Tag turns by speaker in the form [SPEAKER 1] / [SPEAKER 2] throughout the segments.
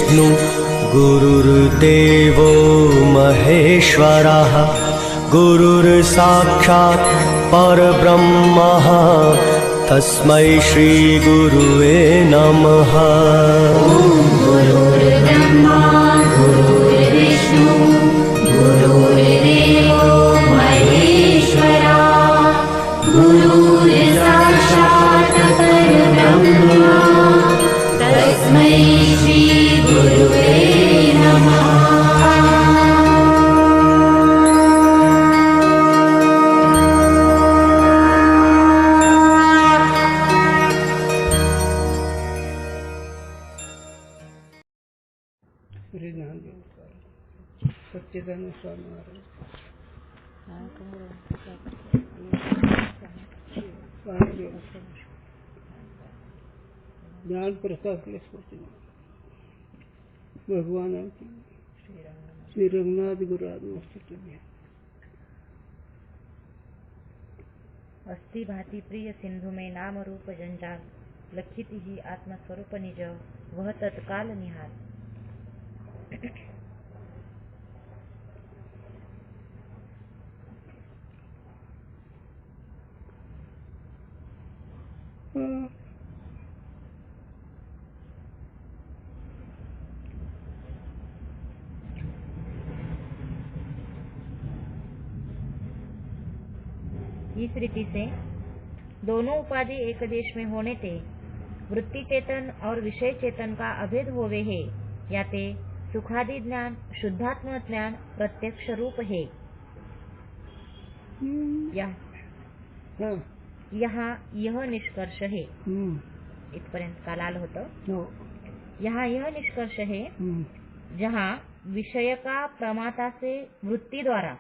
[SPEAKER 1] विष्णु गुरुर्देवो महेश्वरः गुरुर्साक्षात् परब्रह्मः तस्मै श्री गुरुवे नमः।
[SPEAKER 2] गुरुर्ब्रह्मा गुरुर्विष्णु गुरुर्देवो महेश्वरा गुरुर्साक्षात् परब्रह्मा तस्मै श्री गुरुवे नमः।
[SPEAKER 3] सच्चिदानंद स्वामी महाराज ज्ञान प्रसाद भगवान श्री रघुनाथ गुरुराज मस्त
[SPEAKER 4] अस्ति भाति प्रिय सिंधु में नाम रूप जंजाल लखिति ही आत्मस्वरूप निज वह तत्काल निहाल। इस रीति से दोनों उपाधि एक देश में होने ते वृत्ति चेतन और विषय चेतन का अभेद होवे है या ते सुखादि ज्ञान शुद्धात्म ज्ञान प्रत्यक्ष रूप है। यहाँ यह निष्कर्ष है इथपर्यंत कालाल होतं। यहाँ यह निष्कर्ष है जहाँ विषय का प्रमाता से वृत्ति द्वारा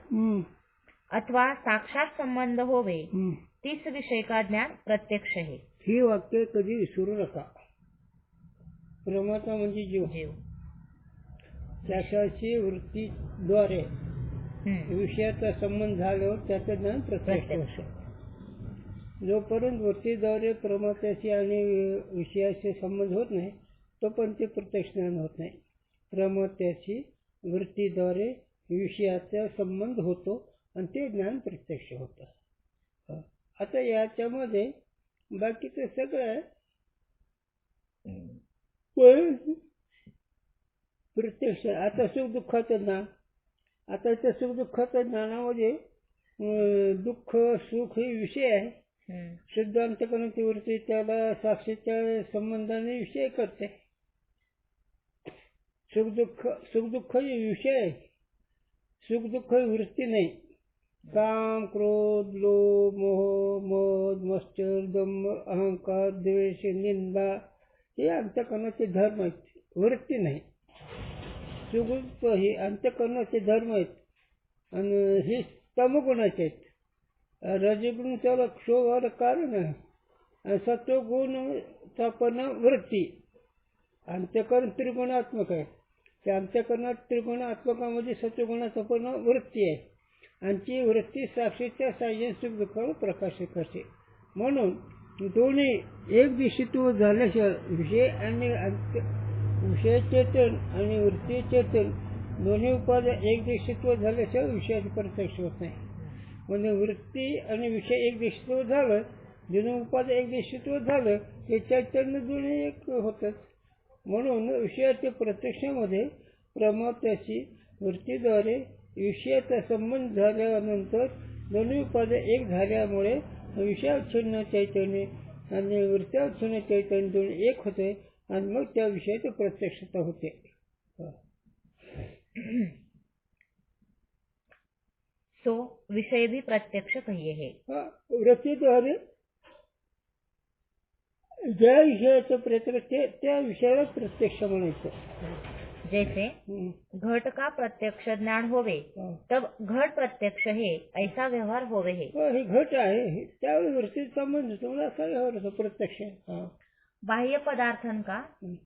[SPEAKER 4] अथवा साक्षात संबंध होवे तीस विषय का ज्ञान प्रत्यक्ष है।
[SPEAKER 3] ही वाक्य कधी विसरू नका. प्रमाता म्हणजे जीव. त्याच्याशी वृत्तीद्वारे विषयाचा संबंध झाल्यावर त्याचं ज्ञान प्रत्यक्ष होतं. जोपर्यंत वृत्तीद्वारे प्रमात्याशी आणि विषयाशी संबंध होत नाही तोपर्यंत ते प्रत्यक्ष ज्ञान होत नाही. प्रमात्याशी वृत्तीद्वारे विषयाचा संबंध होतो आणि ते ज्ञान प्रत्यक्ष होतं. आता याच्यामध्ये बाकीचं सगळं प्रत्यक्ष. आता सुख दुःखाचं ज्ञान. आता त्या सुख दुःखाच्या ज्ञानामध्ये दुःख सुख हे विषय आहे. शुद्ध अंतःकरणाची वृत्ती त्याला साक्षीच्या संबंधाने विषय करते. सुख दुःख हे विषय आहे. सुख दुःख ही वृत्ती नाही. काम क्रोध लोभ मोह मद मत्सर दंभ अहंकार द्वेष निंदा हे अंतःकरणाचे धर्म आहेत. वृत्ती नाही. सुख दुःख हे अंतःकरणाचे धर्म आहेत आणि हे तमगुणाचे आहेत. रजगुण त्याला क्षोभाला कारण आहे आणि सत्वगुणचा पण वृत्ती. अंतःकरण त्रिगुणात्मक आहे. त्या अंतःकरणात त्रिगुणात्मकामध्ये सत्वगुणाचा पण वृत्ती आहे आणि ती वृत्ती साक्षीच्या साह्याने सुख दुःखावर प्रकाशित करते. म्हणून दोन्ही एक दिशित्व झाल्याशिवाय विषय चेतन आणि वृत्ती चेतन दोन्ही उपाध्या एक दिशित्व झाल्याशिवाय विषयाचे प्रत्यक्ष होत नाही. म्हणजे वृत्ती आणि विषय एक दिशित्व झालं, दोन्ही उपाध्या एक दिशित्व झालं हे चैतन्य दोन्ही एक होतच. म्हणून विषयाच्या प्रत्यक्षामध्ये प्रमात्याशी वृत्तीद्वारे विषयाचा संबंध झाल्यानंतर दोन्ही उपाध्या एक झाल्यामुळे विषयाच्छिन्न चैतन्य आणि वृत्त्याच्छिन्न चैतन्य दोन्ही एक होते आणि मग त्या विषयाची प्रत्यक्षता होते.
[SPEAKER 4] सो विषय भी प्रत्यक्ष कहिए है.
[SPEAKER 3] वृत्तीद्वारे ज्या विषयाचं प्रत्यक्ष त्या विषयाला प्रत्यक्ष म्हणायचं.
[SPEAKER 4] जैसे घट का प्रत्यक्ष ज्ञान होवे तब घट प्रत्यक्ष है ऐसा व्यवहार होवे है.
[SPEAKER 3] हे घट आहे त्यावेळी वृत्ती संबंध तुम्हाला असा व्यवहार होतो प्रत्यक्ष.
[SPEAKER 4] बाह्य पदार्थन का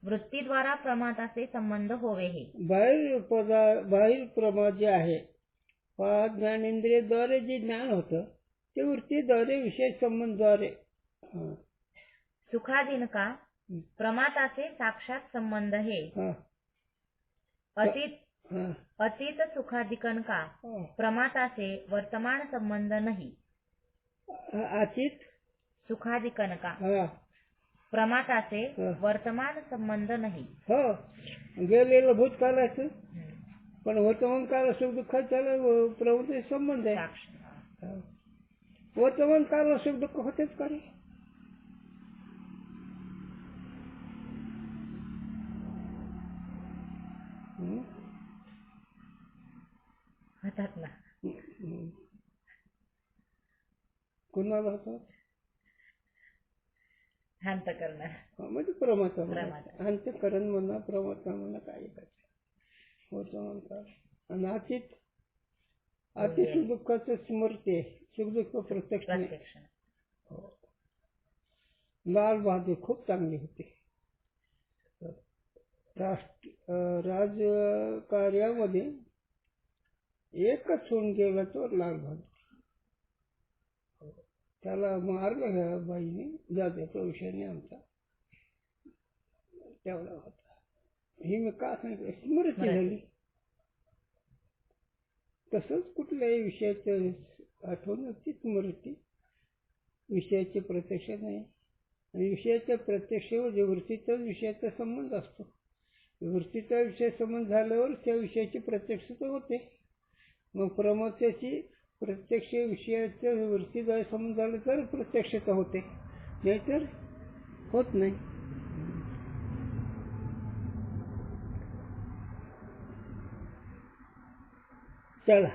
[SPEAKER 4] वृत्ती द्वारा प्रमाता से संबंध होवे है.
[SPEAKER 3] बाह्य प्रमा जे आहे पाच ज्ञानेंद्रियद्वारे जे ज्ञान होतं ते वृत्तीद्वारे विषय संबंधद्वारे.
[SPEAKER 4] सुखादीन का प्रमाता से साक्षात संबंध है अतीत
[SPEAKER 3] हाँ,
[SPEAKER 4] अतीत सुखाधिकन का
[SPEAKER 3] हाँ।
[SPEAKER 4] प्रमाता से वर्तमान संबंध नहीं।
[SPEAKER 3] अतीत
[SPEAKER 4] सुखाधिकन का
[SPEAKER 3] हाँ
[SPEAKER 4] प्रमाता से
[SPEAKER 3] हाँ.
[SPEAKER 4] वर्तमान संबंध नाही.
[SPEAKER 3] हो गेलेलं भूतकाळाचं पण वर्तमान काळ सुख दुःखाच्याला प्रवृत्ती संबंध आहे.
[SPEAKER 4] साक्ष.
[SPEAKER 3] हा. वर्तमान काळ सुख दुःख होतेच का रे?
[SPEAKER 4] होतात ना.
[SPEAKER 3] कुणाला होतात?
[SPEAKER 4] शांत करणार.
[SPEAKER 3] म्हणजे परमात्मा
[SPEAKER 4] परमात्मा.
[SPEAKER 3] अंतःकरण म्हणा परमात्मा म्हणा काय करायचं वर्तमान काळ आणि अति सुख दुःखाचं स्मृती आहे. सुख दुःख प्रत्यक्ष नाही.
[SPEAKER 4] प्रत्यक्ष.
[SPEAKER 3] हो. लाल बहादूर खूप चांगली होते. राजकार्यामध्ये एकच होऊन गेला तो लाल बहादूर. त्याला मारलं ह्या बाईने जात्याच्या विषयाने आमचा तेवढा होता. ही मी का सांगितलं स्मृती झाली. तसंच कुठल्याही विषयाचं आठवण्याची स्मृती विषयाचे प्रत्यक्ष नाही. आणि विषयाच्या प्रत्यक्ष वृत्तीचा विषयाचा संबंध असतो. वृत्तीचा विषय संबंध झाल्यावर त्या विषयाची प्रत्यक्षता होते. मग परमात्म्याची प्रत्यक्ष विषयाच्या वृत्तीद्वारे संबंध झाला तर प्रत्यक्षता होते नाहीतर होत नाही. चला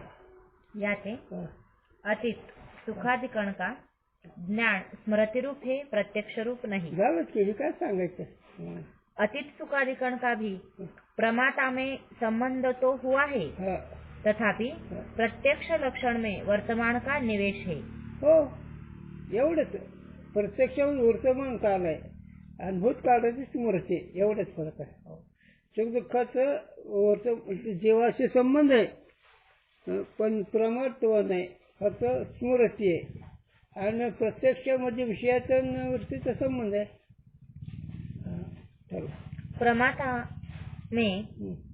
[SPEAKER 4] याचे अतीत सुखाधिकरण का ज्ञान स्मृति रूप है प्रत्यक्ष रूप नहीं.
[SPEAKER 3] झालं की काय सांगायचं.
[SPEAKER 4] अतीत सुखाधिकरण का भी प्रमाता में संबंध तो हुआ है
[SPEAKER 3] हा
[SPEAKER 4] तथापि प्रत्यक्ष लक्षण में वर्तमान का निवेश है.
[SPEAKER 3] हो एवढंच. प्रत्यक्ष वर्तमान काल आहे आणि भूतकाळाची स्मृती एवढंच फरक आहे. सुख दुःखाचं जीवाशी संबंध आहे पण प्रमात्व नाही फक्त स्मृती आहे. आणि प्रत्यक्षामध्ये विषयाचा वृत्तीचा संबंध आहे.
[SPEAKER 4] प्रमाता में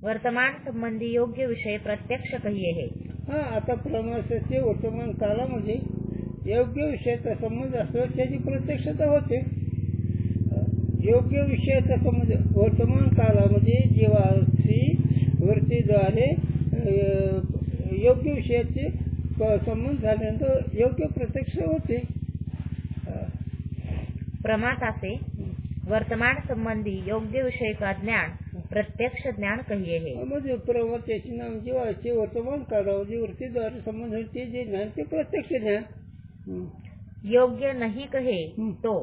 [SPEAKER 4] वर्तमान संबंधी योग्य विषय प्रत्यक्ष कहिए है.
[SPEAKER 3] हा आता प्रमाणाचे वर्तमान काळामध्ये योग्य विषयाचा संबंध असल्यावर त्याची प्रत्यक्षता होते. योग्य विषयाचा संबंध वर्तमान काळामध्ये जीवाशी वृत्तीद्वारे योग्य विषयाचे संबंध झाल्यानंतर योग्य प्रत्यक्ष होते.
[SPEAKER 4] प्रमाता से वर्तमान संबंधी योग्य विषय का ज्ञान प्रत्यक्ष ज्ञान कहिए है.
[SPEAKER 3] म्हणजे प्रमात्याचे नाम जीवाचे वर्तमान काळामध्ये वृत्तीद्वारे संबंध होते जे ज्ञान ते प्रत्यक्ष ज्ञान.
[SPEAKER 4] योग्य नहीं कहे तो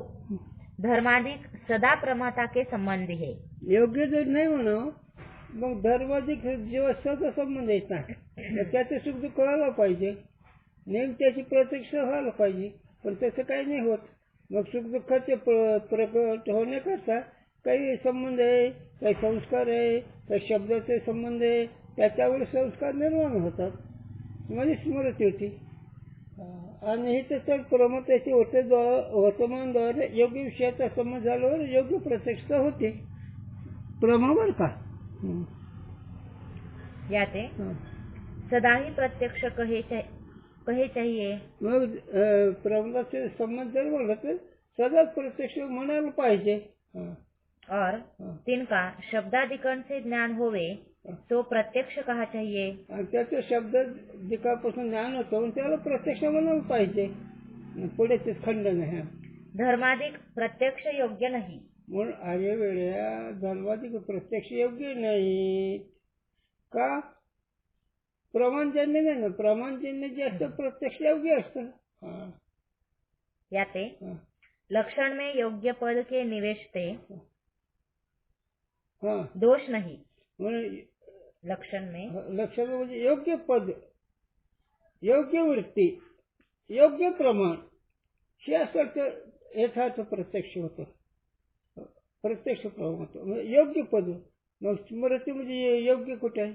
[SPEAKER 4] धर्माधिक सदा प्रमाता के संबंधी है.
[SPEAKER 3] योग्य जर नाही म्हणा मग धर्माधिक जीवाचा संबंध येत नाही. त्याचे सुख दुःख व्हायला पाहिजे नेम त्याची प्रत्यक्ष व्हायला पाहिजे पण तसं काही नाही होत. मग सुख दुःखाचे प्रकट होण्याकरता काही संबंध आहे काही संस्कार आहे काही शब्दाचे संबंध आहे त्याच्यावर संस्कार निर्माण होतात म्हणजे स्मृती होती. आणि हे तर प्रमात्याचे वर्तमानद्वारे योग्य विषयाचा संबंध झाल्यावर योग्य प्रत्यक्षता होते प्रमावर का.
[SPEAKER 4] याते सदा ही प्रत्यक्ष कहे चाहिए.
[SPEAKER 3] मग प्रमाचे संबंध जर म्हणलं तर सदाच प्रत्यक्ष म्हणायला पाहिजे.
[SPEAKER 4] और तिनका शब्दाधिकरण से ज्ञान होवे तो प्रत्यक्ष कहा चाहिए.
[SPEAKER 3] आणि त्याचे शब्द जिकापासून ज्ञान होतं त्याला प्रत्यक्ष म्हणायला पाहिजे. पुढे ते खंडन आहे.
[SPEAKER 4] धर्माधिक प्रत्यक्ष योग्य नहीं.
[SPEAKER 3] म्हणून आर्य वेळेला धर्माधिक प्रत्यक्ष योग्य नाही का. प्रमाणजन्य नाही ना. प्रमाणजन्य जे असतं प्रत्यक्ष योग्य असतं.
[SPEAKER 4] याते लक्षण में योग्य पद के निवेश ते दोष नहीं. लक्षण
[SPEAKER 3] म्हणजे योग्य पद योग्य वृत्ती योग्य प्रमाण हे असं यथार्थ प्रत्यक्ष होतं. प्रत्यक्ष प्रमाण होतं योग्य पद. मग स्मृती म्हणजे योग्य कुठे आहे.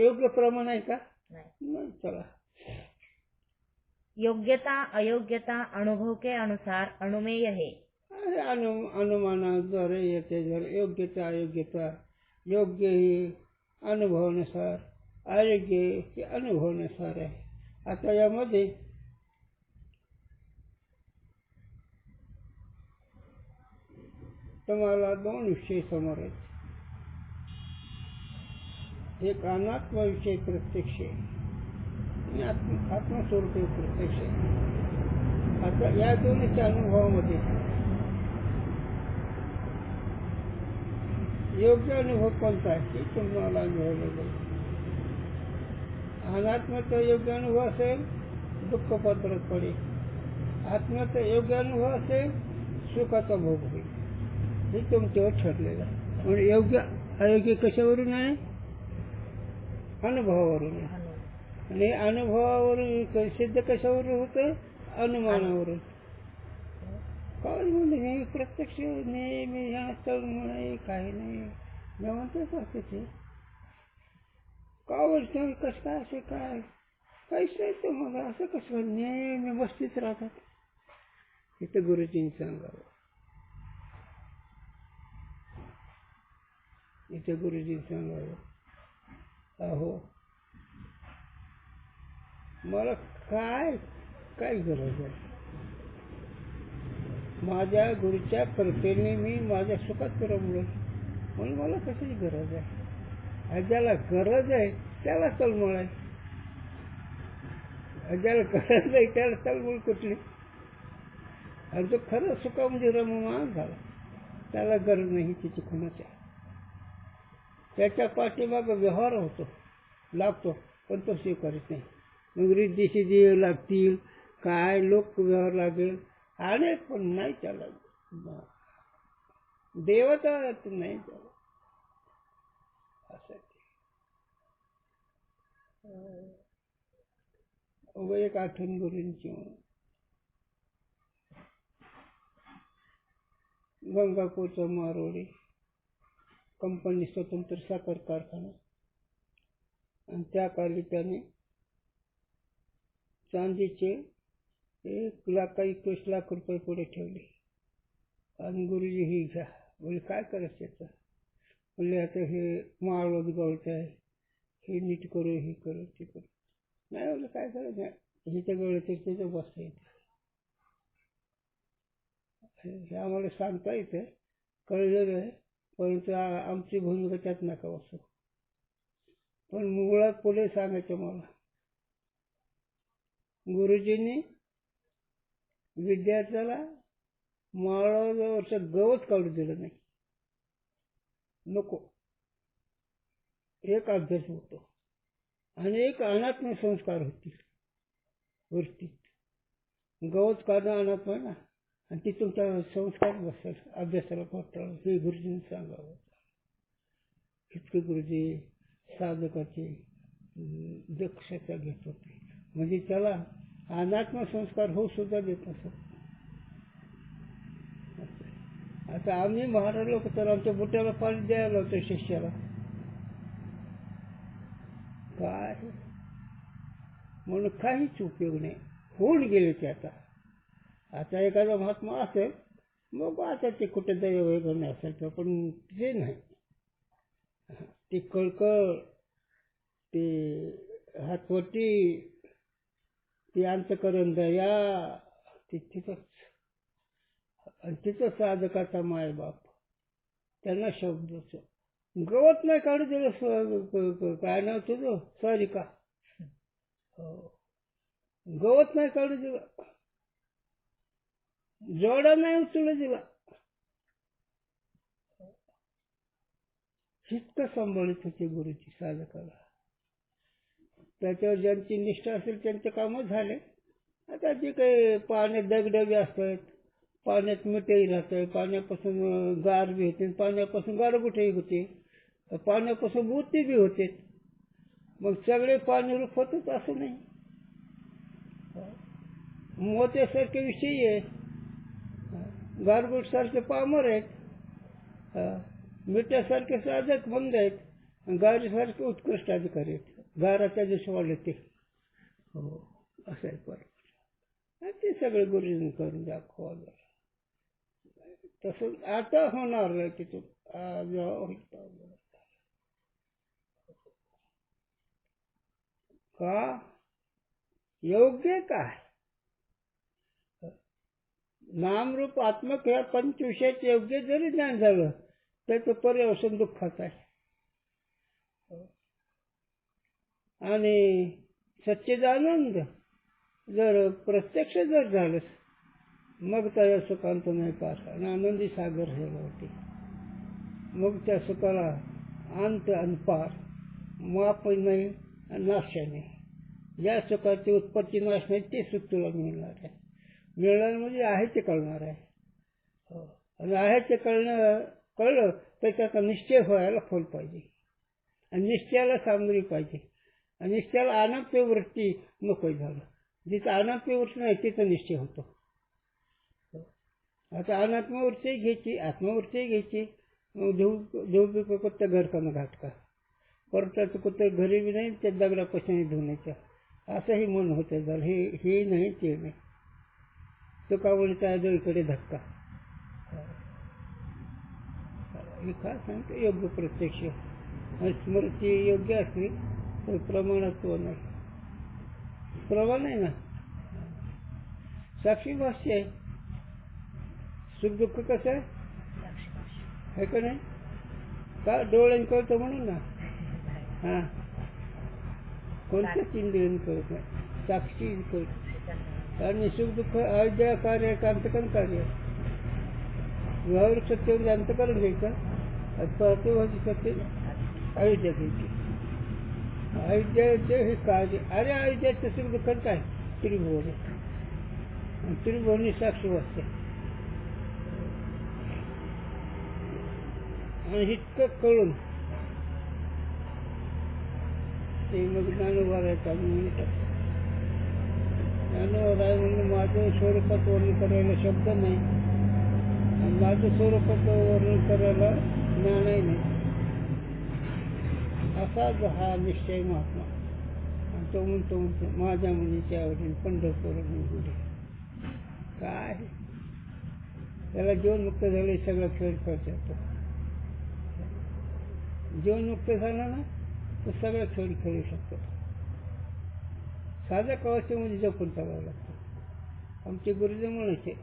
[SPEAKER 3] योग्य प्रमाण आहे का नाही. चला
[SPEAKER 4] योग्यता अयोग्यता अनुभव के अनुसार अनुमेय है.
[SPEAKER 3] अनुमानाद्वारे येते. योग्यता अयोग्यता योग्य ही अनुभवानुसार, आरोग्य हे अनुभवानुसार आहे. आता यामध्ये तुम्हाला 2 विषय समोर आहेत. एक अनात्म विषय प्रत्यक्ष आणि आत्मस्वरूपी प्रत्यक्ष. आता या दोन्हीच्या अनुभवामध्ये योग्य अनुभव कोणता आहे ते तुम्हाला अनुभवलं जाईल. अनात्माचा योग्य अनुभव असेल दुःख पत्रात पडेल, आत्म्याचा योग्य अनुभव असेल सुखाचा भोग होईल. हे तुमच्यावर ठरलेलं आहे. म्हणजे योग्य अयोग्य कशावरून आहे? अनुभवावरून आहे. आणि अनुभवावरून सिद्ध कशावरून होतं? अनुमानावरून. काय म्हणजे हे प्रत्यक्ष नेहमी ह्या तळमळ काही नाही मी म्हणतोच असते ते का वर्ष कसं काय असे काय काहीच नाही तुम्हाला असं कसं नेहमी बसतीच राहतात. इथं गुरुजींनी सांगावं, इथे गुरुजींनी सांगावं, अहो मला काय काय गरज आहे? माझ्या गुरुच्या कृपेने मी माझ्या सुखात रमलो, म्हणून मला कशाची गरज आहे? ज्याला गरज आहे त्याला तळमळ आहे, ज्याला गरज नाही त्याला तळमळ कुठली? आणि जो खरं सुखामध्ये रममान झाला त्याला गरज नाही तिची कोणाच्या. त्याच्या पाठीमाग व्यवहार होतो लागतो पण तो स्वीकारत नाही. मग रिद्धी देव लागतील काय लोक व्यवहार लागेल अनेक पण नाही त्याला देवता नाही त्याला असं. एक आठवण गुरूंची गंगापूरचा मारोडी कंपनी स्वतंत्र साखर कारखाना आणि त्या काली त्याने चांदीचे 1,21,00,000 रुपये पुढे ठेवले आणि गुरुजी ही घ्या. बोले काय करायचं त्याचं? बोलले आता हे माळवत गवत आहे, हे नीट करू, हे करू, ते करू. नाही बोललं काय करायचं नाही, हिचं गवत तिथं बसता येतं. हे आम्हाला सांगता येतं कळलेलं आहे, परंतु आमची भूमिका त्यात नका बसू. पण मुळात पुढे सांगायचं मला, गुरुजींनी विद्यार्थ्याला माळावरचं गवत काढू दिलं नाही. नको, एक अभ्यास होतो आणि एक अनात्म संस्कार होतील वृत्तीत. गवत काढणं अनात्म आहे ना, आणि ती तुमच्या संस्कार बसेल अभ्यासाला पोटाळ. हे गुरुजींनी सांगावं. इतके गुरुजी साधकाची दक्षता घेत होते, म्हणजे त्याला अनात्म संस्कार होऊ सुद्धा देत नसत. आता आम्ही महाराज लोक तर आमच्या बुट्याला पाणी द्यायला होतं शिष्याला. काय म्हणून काहीच उपयोग नाही, होऊन गेले ते. आता एखादा महात्मा असेल मग आता ते कुठे दैव वगैरे असेल तर, पण ते नाही. ती कळकळ, ते हातवटी, ती अंतकरण दया, ती तिथंच. आणि तिथं साधकाचा मायबाप त्यांना शब्द गवत नाही काढू दिलं. काय नाव तुझं? सारिका. गवत नाही काढू दिलं, जोडा नाही उचलू दिला. इतकं सांभाळत होते गुरुजी साधकाला. त्याच्यावर ज्यांची निष्ठा असेल त्यांचे कामच झाले. आता जे काही पाण्यात दगडबी असतात, पाण्यात मिठही राहतं, पाण्यापासून गार बी होते, पाण्यापासून गारगुठही होते, पाण्यापासून मोती बी होते. मग सगळे पाणी रूप होतच असं नाही. मोत्यासारखे विषयी आहे, गारगुट सारखे पामर आहेत, मिठासारखे साधक मंद आहेत, गारीसारखे उत्कृष्ट अधिकारी आहेत. गाराच्या दिवशी वाढले ते. हो असं आहे. पण ते सगळे गुरुजींनी करून दाखवलं. तसं आता होणार नाही तिथून. का योग्य काय? नामरूप आत्मक ह्या पंचविषयाचे योग्य जरी ज्ञान झालं त्याचं पर्यवसन दुःखाचं आहे. आणि सच्चिदानंद जर प्रत्यक्ष जर झालं मग त्या सुखांत नाही पास आणि आनंदी सागर झाला होते. मग त्या सुखाला अंत अनपार माप नाही नाश नाही. ज्या सुखाची उत्पत्ती नाश नाही ते सुख तुला मिळणार आहे. मिळणार म्हणजे आहे ते कळणार आहे. आणि आहे ते कळलं तर त्याचा निश्चय व्हायला फल पाहिजे आणि निश्चयाला सामग्री पाहिजे. आणि निश्चयाला अनात्म वृत्ती नको झालं. जिथं अनात्म वृत्ती नाही तिथं निश्चय होतो. आता अनात्मवृत्ती घ्यायची आत्मवृत्ती घ्यायची. धूप कुत्ता घरकानं घाटका परताचं कुत्ता घरी बी नाही त्या दगडापासून धुण्याच्या असंही मन होतं झालं. हे नाही ते नाही. तो का बोलता इकडे धक्का. हे काय सांगतो योग्य प्रत्यक्ष स्मृती योग्य असली तर प्रमाणत्व नाही. प्रमाण आहे ना. साक्षी भाष्य आहे. सुख दुःख कसं आहे का नाही? का डोळ्याने कळतं म्हणून ना. हां कोणत्याच इंद्रियाने कळत नाही. साक्षी कळत. आणि सुख दुःख अविद्या कार्य अंतकरण कार्य. व्यावहारिक सत्य म्हणजे अंतकरण घ्यायचं. पार्थिवादी सत्य अविद्या घ्यायची. अविद्याचे हे कार्य. अरे अविद्याचं सुख दुःख काय? त्रिभुवन. त्रिभुवनी साक्षी वाचते. आणि इतकं कळून ते मग ज्ञानोबारायचा ज्ञानोबाराय म्हणून माझं स्वरूपात वर्णन करायला शब्द नाही आणि माझं स्वरूपात वर्णन करायला ज्ञानही नाही. असाच हा निश्चय महात्मा. आणि तो म्हणतो माझ्या मुलीच्या आवडीने पंढरपूर गुढी. काय त्याला जीवनमुक्त झाले सगळं खेळ खेळतो. जीवनमुक्त झाला ना तर सगळं खेळ खेळू शकतो. साध्या कवचामध्ये जपून चालावं लागतं. आमचे गुरुजी म्हणायचे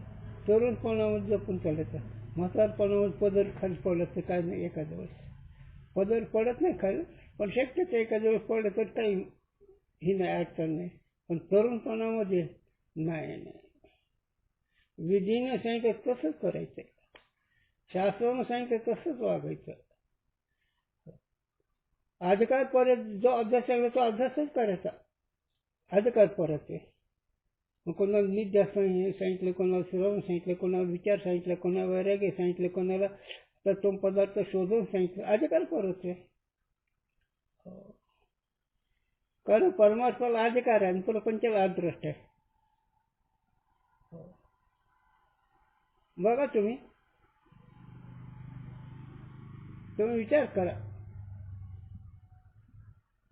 [SPEAKER 3] तरुणपणामध्ये जपून चालायचं. म्हातारपणामध्ये पदर खाली पडलं तर काय नाही. एखाद्या वेळेस पदर पडत नाही खाली पण शक्यतो एखाद्या वेळेस पडलं तर काही ही नाही अडचण नाही. पण तरुणपणामध्ये नाही. विधीनं सांगितलं तसंच करायचं. शास्त्रानं सांगितलं तसंच वागायचं. अधिकार परत जो अभ्यास आहे तो अभ्यासच करायचा. अधिकार परत आहे. मग कोणाला निध्यास सांगितलं, कोणाला श्रवण सांगितलं, कोणाला विचार सांगितलं, कोणाला वैराग्य सांगितलं, कोणाला तत्व पदार्थ शोधून सांगितलं. अधिकार परत आहे. कारण परमात्माला अधिकार आहे आणि प्रपंचाला अदृष्ट आहे. बघा तुम्ही विचार करा.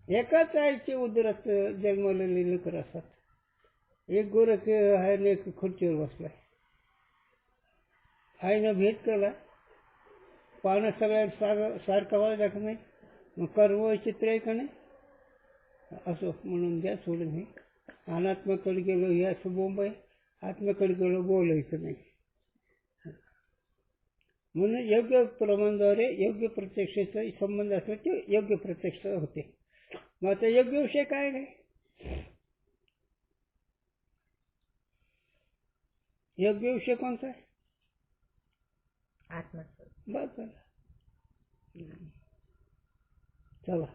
[SPEAKER 3] एकाच आईचे उदरात जन्मलेले लेकर असतात. एक गोरख आहे आणि एक खुर्चीवर बसलाय. आईनं भेद केला. पानं सगळ्या सारखं वाजत नाही. मग कर्म चित्र आहे का नाही. असो म्हणून द्या सोडून. हे अनात्माकडे गेलो हे असं बोंब आहे. आत्म्याकडे गेलो बोलायचं नाही. म्हणून योग्य प्रमाणाद्वारे योग्य प्रत्यक्षाचा संबंध असला ते योग्य प्रत्यक्ष होते. मग आता योग्य विषय काय नाही. योग्य विषय कोणता आहे?
[SPEAKER 4] आत्मस्वरूप.
[SPEAKER 3] बस चला.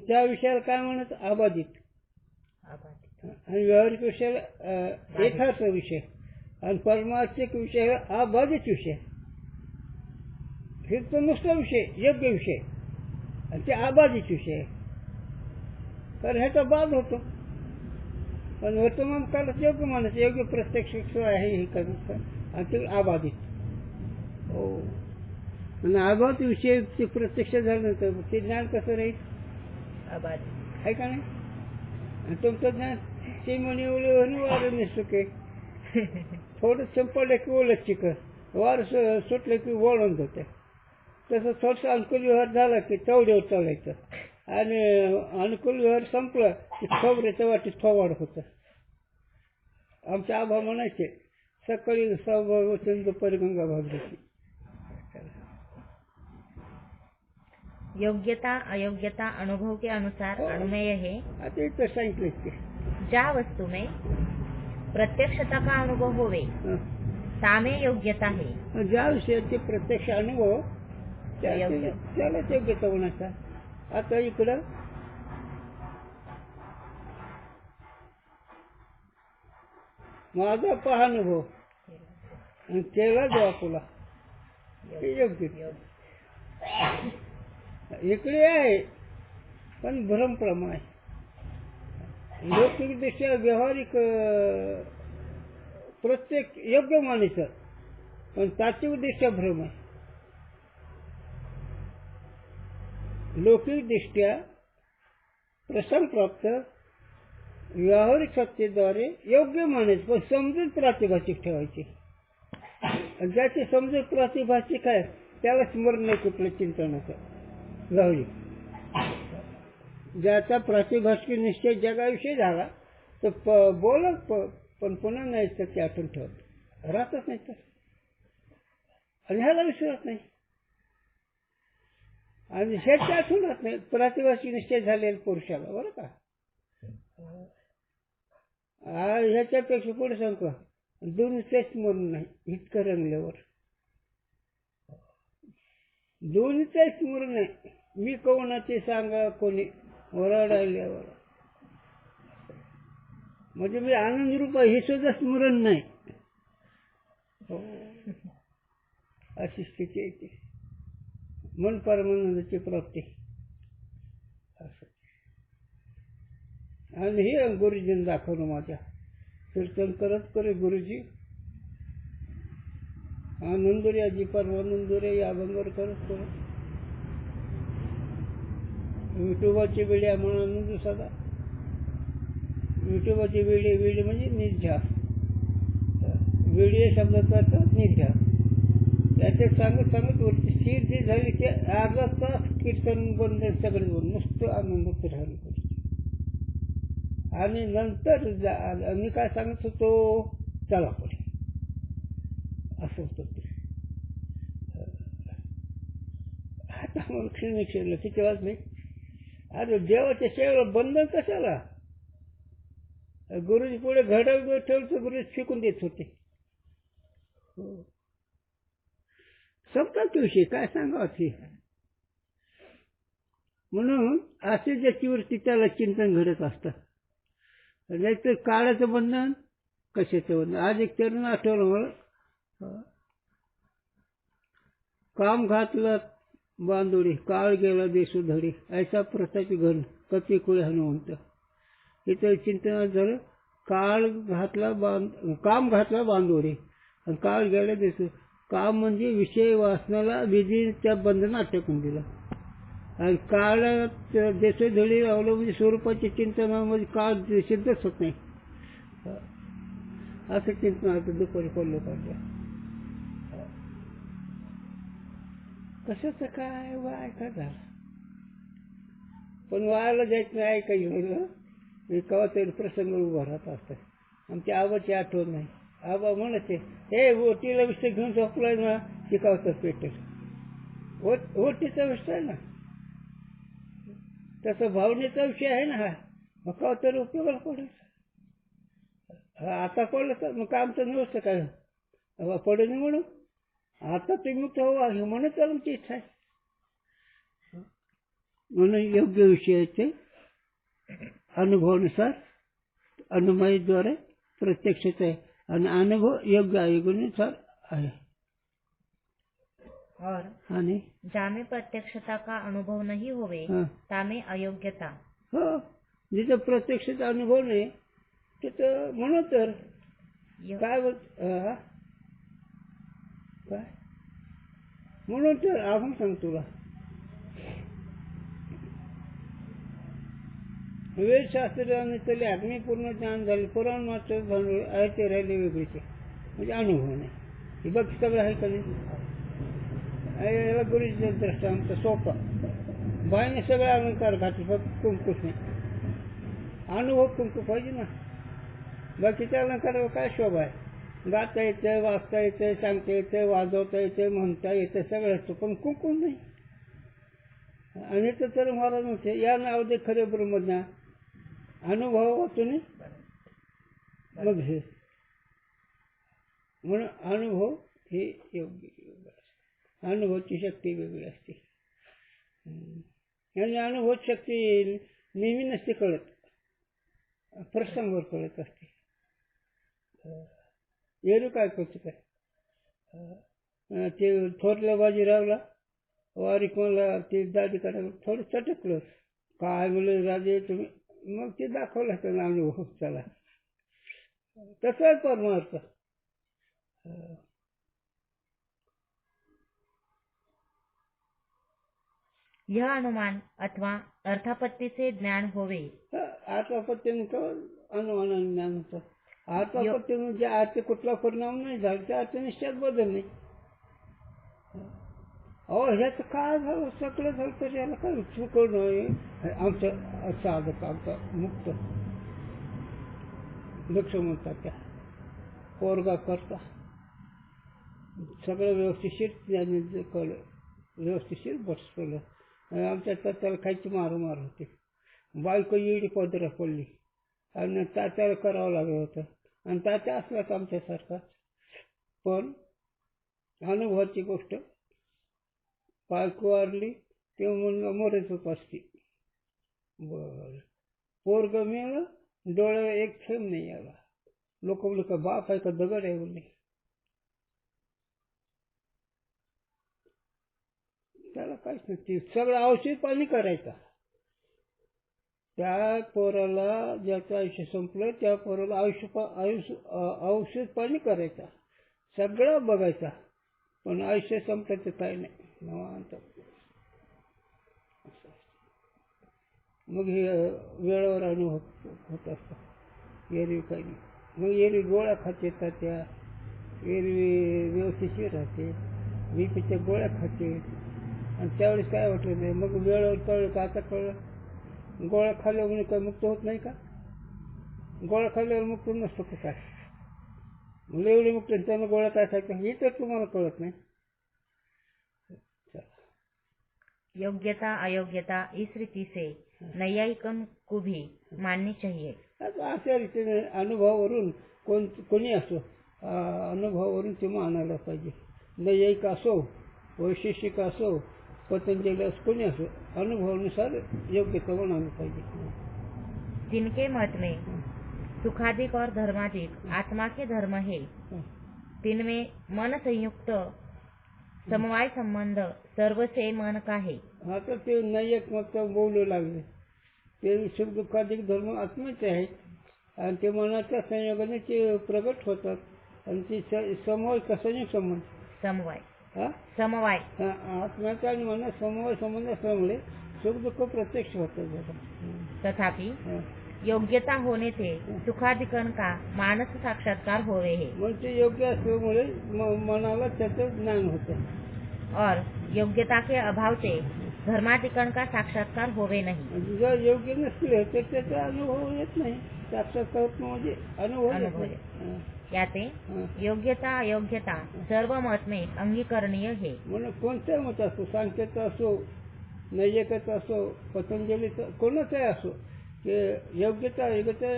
[SPEAKER 3] त्या विषयाला काय म्हणत? अबाधित. आणि व्यावहारिक विषयाला यथार्थ विषय आणि परमार्थिक विषयाला अबाधित विषय. हे तर नुसता विषय योग्य विषय आणि ते अबाधित विषय आहे. कारण ह्याचा बाध होतो. पण वर्तमान काळात योग्य मानायचं. योग्य प्रत्यक्ष आहे हे करत आणि ते अबाधित. हो. आणि अबाधित विषय प्रत्यक्ष झाल्यानंतर ते ज्ञान कसं राहील?
[SPEAKER 4] अबाधित
[SPEAKER 3] आहे का नाही. आणि तुमचं ज्ञान ते म्हणे ओळीवर वारं निसुके. थोडं संपलं की ओळख चिक वार सुटलं की वळून जाते. तसं थोडंसं अंकुल व्यवहार झाला की तेवढ्यावर चालायचं. आणि अनुकूल व्यवहार संपलं की खोबऱ्याच्या वाटीत थोवाड होतं. आमच्या आबा म्हणायचे सकाळी सव्वा दुपारी गंगा भागीची.
[SPEAKER 4] योग्यता अयोग्यता अनुभव के अनुसार अनुमेय है.
[SPEAKER 3] आता इथं सांगितलं की
[SPEAKER 4] ज्या वस्तु में प्रत्यक्षता का अनुभव होवे तामे योग्यता है.
[SPEAKER 3] ज्या विषयाचे प्रत्यक्ष अनुभव
[SPEAKER 4] योग्य.
[SPEAKER 3] त्यालाच योग्यता होण्याचा. आता इकडं माझा पहा अनुभव आणि केला जो तुला योग्य. इकडे आहे पण भ्रमप्रमाण आहे. लौकिकदृष्ट्या व्यावहारिक प्रत्येक योग्य मानायचं पण तात्विकदृष्ट्या भ्रम आहे. लौकिकदृष्ट्या प्रसंग प्राप्त व्यावहारिक सत्तेद्वारे योग्य मानायचं पण समजून प्रातिभाषिक ठेवायचे. ज्याची समजून प्रातिभाषिक आहे त्याला स्मरण नाही कुठलं चिंतनाचं व्यावहारिक. ज्याचा प्रातिभाषिक निश्चय जगाविषयी झाला तर बोलत पण पुन्हा नाही तर ते आठवण ठेवत राहतच नाही तर आणि ह्याला विसरत नाही आणि ह्याची आठवण राहत नाही. प्रातिभाषिक निश्चय झालेल्या पुरुषाला बरं का. ह्याच्यापेक्षा पुढे सांगतो दोन्हीच स्मरण नाही इतकं रंगल्यावर. दोन्हीच स्मरण नाही. मी कोणाचे सांगा कोणी ओरडायल्यावर म्हणजे मी आनंद रूप हे सुद्धा स्मरण नाही. अशी स्थिती येते मन परमानंदाची प्राप्ती. आणि हे गुरुजींनी दाखवलं माझ्या कीर्तन करत करे गुरुजी आनंदुरे आजी परमानंदुरे या अभंगावर करत करत विठोबाची वेळी आम्हाला आनंद सदा. विठोबाची वेळी म्हणजे निर्झा. वेळी शब्दाचा अर्थ निर्झा. त्याचे सांगत सांगत वरती स्थिर जी झाली की अर्धा तास कीर्तन बंद सगळे बंद नुसतं आनंदात राहिलं. आणि नंतर मी काय सांगत होतो चला पुढे असं होतं ते. आता मला क्षणिक किती वाजले. अरे देवाच्या सेवेला बंधन कशाला. गुरुजी पुढे घडा ठेवलं तर गुरुजी शिकून देत होते. संपतात विषयी काय सांगावं ते. म्हणून असे ज्याच्यावरती त्याला चिंतन घडत असतं. नाहीतर काळाचं बंधन कशाचं बंधन. आज एक तरुण आठवलं मला. काम घातलं बांधोडी काळ गेला देशोधडी ऐसा प्रतापी घन कपी कुळे हनुमंत. इथं चिंतनात झालं काळ घातला काम घातला बांधोडी आणि काळ गेला देश. काम म्हणजे विषय वासनाला विधी त्या बंधनात टाकून दिला आणि काळात देशोधडी लावलं म्हणजे स्वरूपाच्या चिंतनामध्ये काळ सिद्धच होत नाही. असं चिंतनात दुपारी पडलं पाहिजे. कशाचं काय वाय का झालं पण वायाला जायचं नाही. काही होईल केव्हा तरी प्रसंग उभा राहत असतात. आमच्या आबाची आठवण नाही. आबा म्हणते हे ओटीला विषय घेऊन झोपलाय ना शिकावतं पेटेल. ओटीचा विषय आहे ना तसं भावनेचा विषय आहे ना. हा मग केव्हा तरी उपयोगाला पडेल. आता पडलं तर मग आमचं नव्हतं काय पडेल म्हणून आता तुम्ही मुक्त व्हा हे म्हणत आमची इच्छा आहे. म्हणून योग्य विषयाचे अनुभवानुसार अनुमयद्वारे प्रत्यक्षच आहे आणि अनुभव योग्य आयोगानुसार आहे.
[SPEAKER 4] और
[SPEAKER 3] आणि
[SPEAKER 4] जामे प्रत्यक्षता का अनुभव नहीं होवे तामे अयोग्यता.
[SPEAKER 3] हो जिथं प्रत्यक्षाचा अनुभव नाही तिथं म्हणून तर काय काय म्हणून तर आपण सांगतो तुला वेदशास्त्राने तरी अग्निपूर्ण ज्ञान झाले पुराण मात्र आहे ते राहिले वेगळीचे म्हणजे अनुभव नाही. हे बघ सगळं आहे का नाही. याला गुरुजीचा दृष्टांत सोपा बाईने सगळे अलंकार घातले, फक्त कुंकूच नाही. अनुभव कुंकू पाहिजे ना. बाकीच्या अलंकारावर काय शोभा आहे? गाता येतं, वाचता येतं, सांगता येतं, वाजवता येतं, म्हणता येतं, सगळं असतं, पण कुंकू नाही. आणि तर महाराज म्हणते या नाव दे खरे ब्रह्मज्ञान, अनुभव होतो नाही मग हे. म्हणून अनुभव हे योग्य अनुभवाची शक्ती वेगळी असते. आणि अनुभव शक्ती नेहमी नसते कळत, प्रसंगावर कळत असते. येरू काय करतो काय ते थोरल्या बाजीरावला वारी कोणाला ते दादी करायला थोडं चटकलं, काय बोले राजे तुम्ही, मग ते दाखवलं त्याला अनुभव. चला तसा परमार्थ.
[SPEAKER 4] यह अनुमान अथवा अर्थापत्तीचे ज्ञान होवे.
[SPEAKER 3] अर्थापत्तीने अनुमानाने ज्ञान होतं. अर्थापत्ती म्हणजे अर्थ कुठला परिणाम नाही झाला, त्या अर्थनिश्चयात बदल नाही. अहो ह्याचं काय झालं, सगळं झालं तर याला काय चुक नाही. आमचं साधक आमचा मुक्त लक्ष म्हणतात त्या पोरगा करता सगळं व्यवस्थिशीर त्याने कळलं, व्यवस्थिशीर बसवलं. आमच्या त्याला खायची मार होती. बायको येडी पदरा पडली आणि तात्याला करावं लागलं होतं. आणि तात्या असलाच आमच्यासारखा, पण अनुभवाची गोष्ट. बायको वारली तेव्हा मुलगा मरत होत असते. बरं पोरग मिळालं, डोळ्याला एक थेंब नाही आला. लोक बोलले का बाप आहे का दगड आहे बोलले. त्याला काहीच नाही, सगळं औषध पाणी करायचा. त्या पोराला ज्याचं आयुष्य संपलं त्या पोराला औषध पाणी करायचा, सगळं बघायचा, पण आयुष्य संपलं काही नाही निवांत. मग हे वेळेवर अनुभव होत असतात. एरवी काही नाही. मग एरवी गोळ्या खाते त्या, एरवी व्यवस्थित राहते, बीपीच्या गोळ्या खाते. आणि त्यावेळेस काय वाटलं नाही. मग वेळेवर कळलं का आता कळलं. गोळ्या खाल्ल्यावर म्हणजे काय मुक्त होत नाही का? गोळ्या खाल्ल्यावर मुक्त नसतो का काय? एवढी मुक्त त्यानं गोळ्या काय खायचं हे तर तुम्हाला कळत नाही.
[SPEAKER 4] योग्यता अयोग्यता इस रीति से नैयायिकन को भी माननी चाहिए.
[SPEAKER 3] अशा रीतीने अनुभवावरून कोणी असो, अनुभवावरून ते मानायला पाहिजे. नैयायिक असो, वैशेषिक असो, पतंजली असो, कोणी असो, अनुभवानुसार योग्यता बनानी पाहिजे.
[SPEAKER 4] जिनके मत में सुखाधिक और धर्माधिक आत्मा के धर्म है, तिनमें मन संयुक्त समवाय संबंध सर्व से मन का है.
[SPEAKER 3] आता ते नैयक मत बोलू लागले. ते सुख दुःखाधिक धर्म आत्म्याचे आहेत आणि ते मनाच्या संयोगाने ते प्रगट होतात. आणि ते समवाय संयोग संबंध
[SPEAKER 4] समवाय समवाय
[SPEAKER 3] आत्म्याचा आणि मनात समवाय संबंध असल्यामुळे सुख दुःख प्रत्यक्ष होतात.
[SPEAKER 4] तथापि योग्यता होने से सुखाधिकन का मानस साक्षात्कार होवे है.
[SPEAKER 3] म्हणजे योग्य असल्यामुळे मनाला त्याचं ज्ञान होतं.
[SPEAKER 4] और योग्यता के अभाव से धर्माधिकरण का साक्षात्कार होवे नहीं.
[SPEAKER 3] जर योग्य नसले तर त्याचा अनुभव येत नाही. साक्षात्कार म्हणजे अनुभव
[SPEAKER 4] याते योग्यता अयोग्यता सर्व मत में अंगीकरणीय है.
[SPEAKER 3] म्हणून कोणत्या मत असो, सांख्याचा असो, नैयिकाचा असो, पतंजलीचा कोणाचाही असो, ते योग्यता अयोग्यता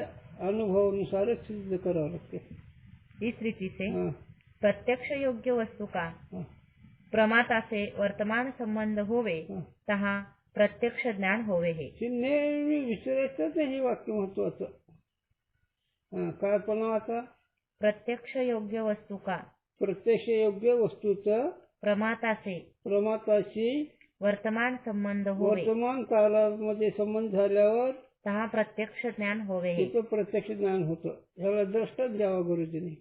[SPEAKER 3] अनुभवानुसारच सिद्ध करावं लागते.
[SPEAKER 4] इस रीति से प्रत्यक्ष योग्य वस्तु का प्रमाता से वर्तमान संबंध होवे तहा प्रत्यक्ष ज्ञान होवे है.
[SPEAKER 3] नेहमी विसरायचं हे वाक्य महत्वाचं. काय प्रमाता?
[SPEAKER 4] प्रत्यक्ष योग्य वस्तू का
[SPEAKER 3] प्रत्यक्ष योग्य वस्तूचं प्रमाताशी
[SPEAKER 4] वर्तमान संबंध होवे,
[SPEAKER 3] वर्तमान काळामध्ये संबंध झाल्यावर
[SPEAKER 4] तहा प्रत्यक्ष ज्ञान होवे है.
[SPEAKER 3] तिथं प्रत्यक्ष ज्ञान होतं. ह्याला दृष्टांत द्यावा गुरुजीने.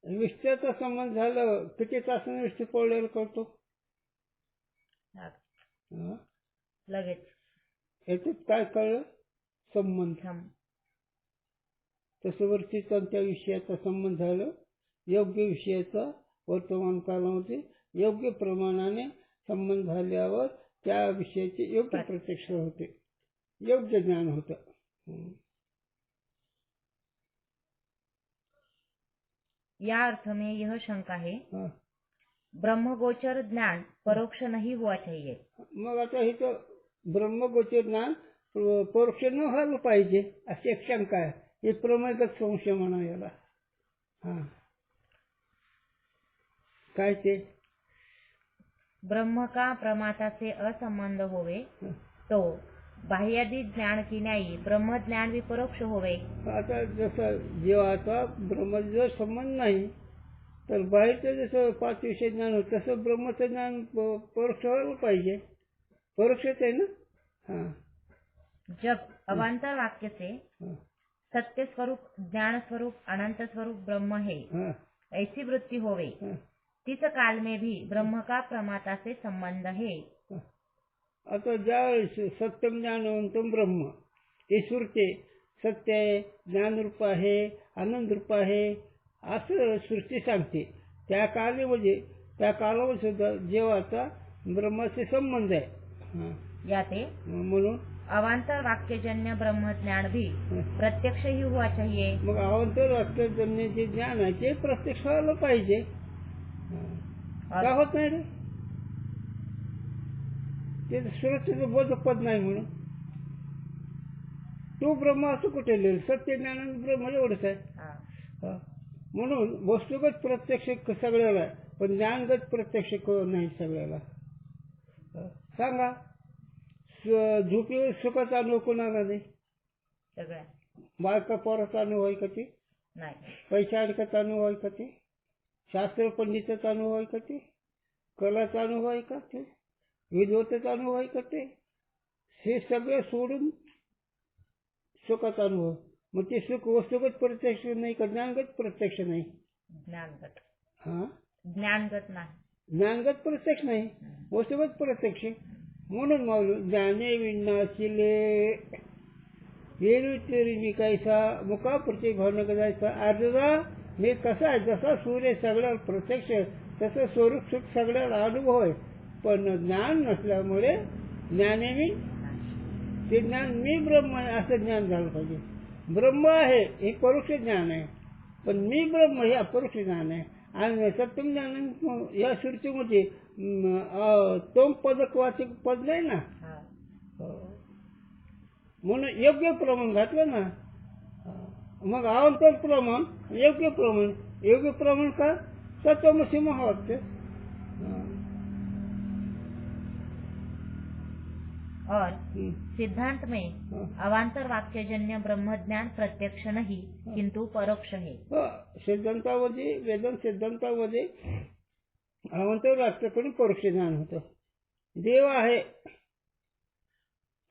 [SPEAKER 3] विष्ठ्याचा संबंध झाल्यावर किती तासाने विष्ठू पडलेला कळतो
[SPEAKER 4] लगेच.
[SPEAKER 3] याच्यात काय कळलं? संबंध. तसं वरती कोणत्या विषयाचा संबंध झाला, योग्य विषयाचा वर्तमान काळामध्ये योग्य प्रमाणाने संबंध झाल्यावर त्या विषयाचे योग्य प्रत्यक्ष होते, योग्य ज्ञान होतं.
[SPEAKER 4] या अर्थ में यह शंका है,
[SPEAKER 3] हाँ.
[SPEAKER 4] ब्रह्मगोचर ज्ञान परोक्ष नहीं हुआ चाहिए.
[SPEAKER 3] मग आता हे तर ब्रह्मगोचर ज्ञान परोक्ष न व्हायला पाहिजे अशी एक शंका आहे. हे प्रमेयगत संशय म्हणा याला. हा, काय ते
[SPEAKER 4] ब्रह्म का प्रमाता से असंबंध होवे तो बाह्यादी ज्ञान की न्यायी ब्रह्म ज्ञान भी परोक्ष होवे.
[SPEAKER 3] आता जसं जीवाचा ब्रह्मचा संबंध नाही तर बाहेरचं जसं 5 विषय ज्ञान होतं तसं ब्रह्मचं ज्ञान परोक्ष व्हायला पाहिजे. परोक्षच आहे ना. हा.
[SPEAKER 4] जब अवान्तर वाक्य से
[SPEAKER 3] हाँ.
[SPEAKER 4] सत्य स्वरूप, ज्ञान स्वरूप, अनंत स्वरूप ब्रह्म है,
[SPEAKER 3] हाँ.
[SPEAKER 4] ऐसी वृत्ति होवे,
[SPEAKER 3] हाँ.
[SPEAKER 4] तिस काल में भी ब्रह्म का प्रमाता से संबंध है.
[SPEAKER 3] आता ज्या सत्यम ज्ञानवंतम ब्रह्म हे श्रुते सत्य आहे, ज्ञानरूप आहे, आनंदरूप आहे असं सृष्टी सांगते. त्या काळामध्ये त्या कालामध्ये सुद्धा जीवाचा ब्रह्माशी संबंध आहे. हा.
[SPEAKER 4] याते
[SPEAKER 3] म्हणून
[SPEAKER 4] अवान्तर वाक्यजन्य ब्रह्म ज्ञान भी प्रत्यक्ष ही हुआ चाहिए.
[SPEAKER 3] मग अवान्तर वाक्यजन्य जे ज्ञान आहे ते प्रत्यक्ष व्हायला पाहिजे. का होत नाही रे? ते सुरक्षेचं बोधपद नाही म्हणून. तो ब्रह्म असं कुठे लिहिलं? सत्य ज्ञान ब्रह्म एवढंच आहे. हा. म्हणून वस्तुगत प्रत्यक्ष सगळ्याला आहे, पण ज्ञानगत प्रत्यक्ष नाही सगळ्याला. सांगा, झोपीवर सुखाचा अनुभव कोणाला नाही?
[SPEAKER 4] सगळ्या
[SPEAKER 3] बायका पोराचा अनुभव आहे का ते?
[SPEAKER 4] नाही.
[SPEAKER 3] पैसा अडकाचा अनुभव आहे का ते? शास्त्र पंडिताचा अनुभव आहे का ते? कलाचा अनुभव आहे का ते? विद्वतेचा अनुभव आहे का ते? हे सगळं सोडून सुखाचा अनुभव. मग ते सुख वस्तुगत प्रत्यक्ष नाही का ज्ञानगत प्रत्यक्ष नाही?
[SPEAKER 4] ज्ञानगत.
[SPEAKER 3] हा,
[SPEAKER 4] ज्ञानगत नाही.
[SPEAKER 3] ज्ञानगत प्रत्यक्ष नाही, वस्तुगत प्रत्यक्ष. म्हणून मग ज्ञाने विनाशिले वेळी तेरी मी कैसा मुका प्रतिभावना करायचा. अर्जुना मी कसा आहे? जसा सूर्य सगळ्याला प्रत्यक्ष तसं स्वरूप सुख सगळ्याला अनुभव आहे, पण ज्ञान नसल्यामुळे ज्ञाने मी ते ज्ञान मी ब्रह्म आहे असं ज्ञान झालं पाहिजे. ब्रह्म आहे हे परोक्ष ज्ञान आहे, पण मी ब्रह्म हे अपरोक्ष ज्ञान आहे. आणि सत्यम ज्ञान या सृष्टीमध्ये तोम पदकवाचक पद नाही ना. म्हणून योग्य प्रमाण घातलं ना. मग अवान्तर प्रमाण, योग्य प्रमाण. योग्य प्रमाण का? तत्वमसी महावाक्य.
[SPEAKER 4] और सिद्धांत में अवान्तर वाक्यजन्य ब्रह्म ज्ञान प्रत्यक्ष नहीं किंतु परोक्ष है.
[SPEAKER 3] सिद्धांतामध्ये, वेदांत सिद्धांतामध्ये अवान्तर वाक्याकडून परोक्ष ज्ञान होतं. देव आहे,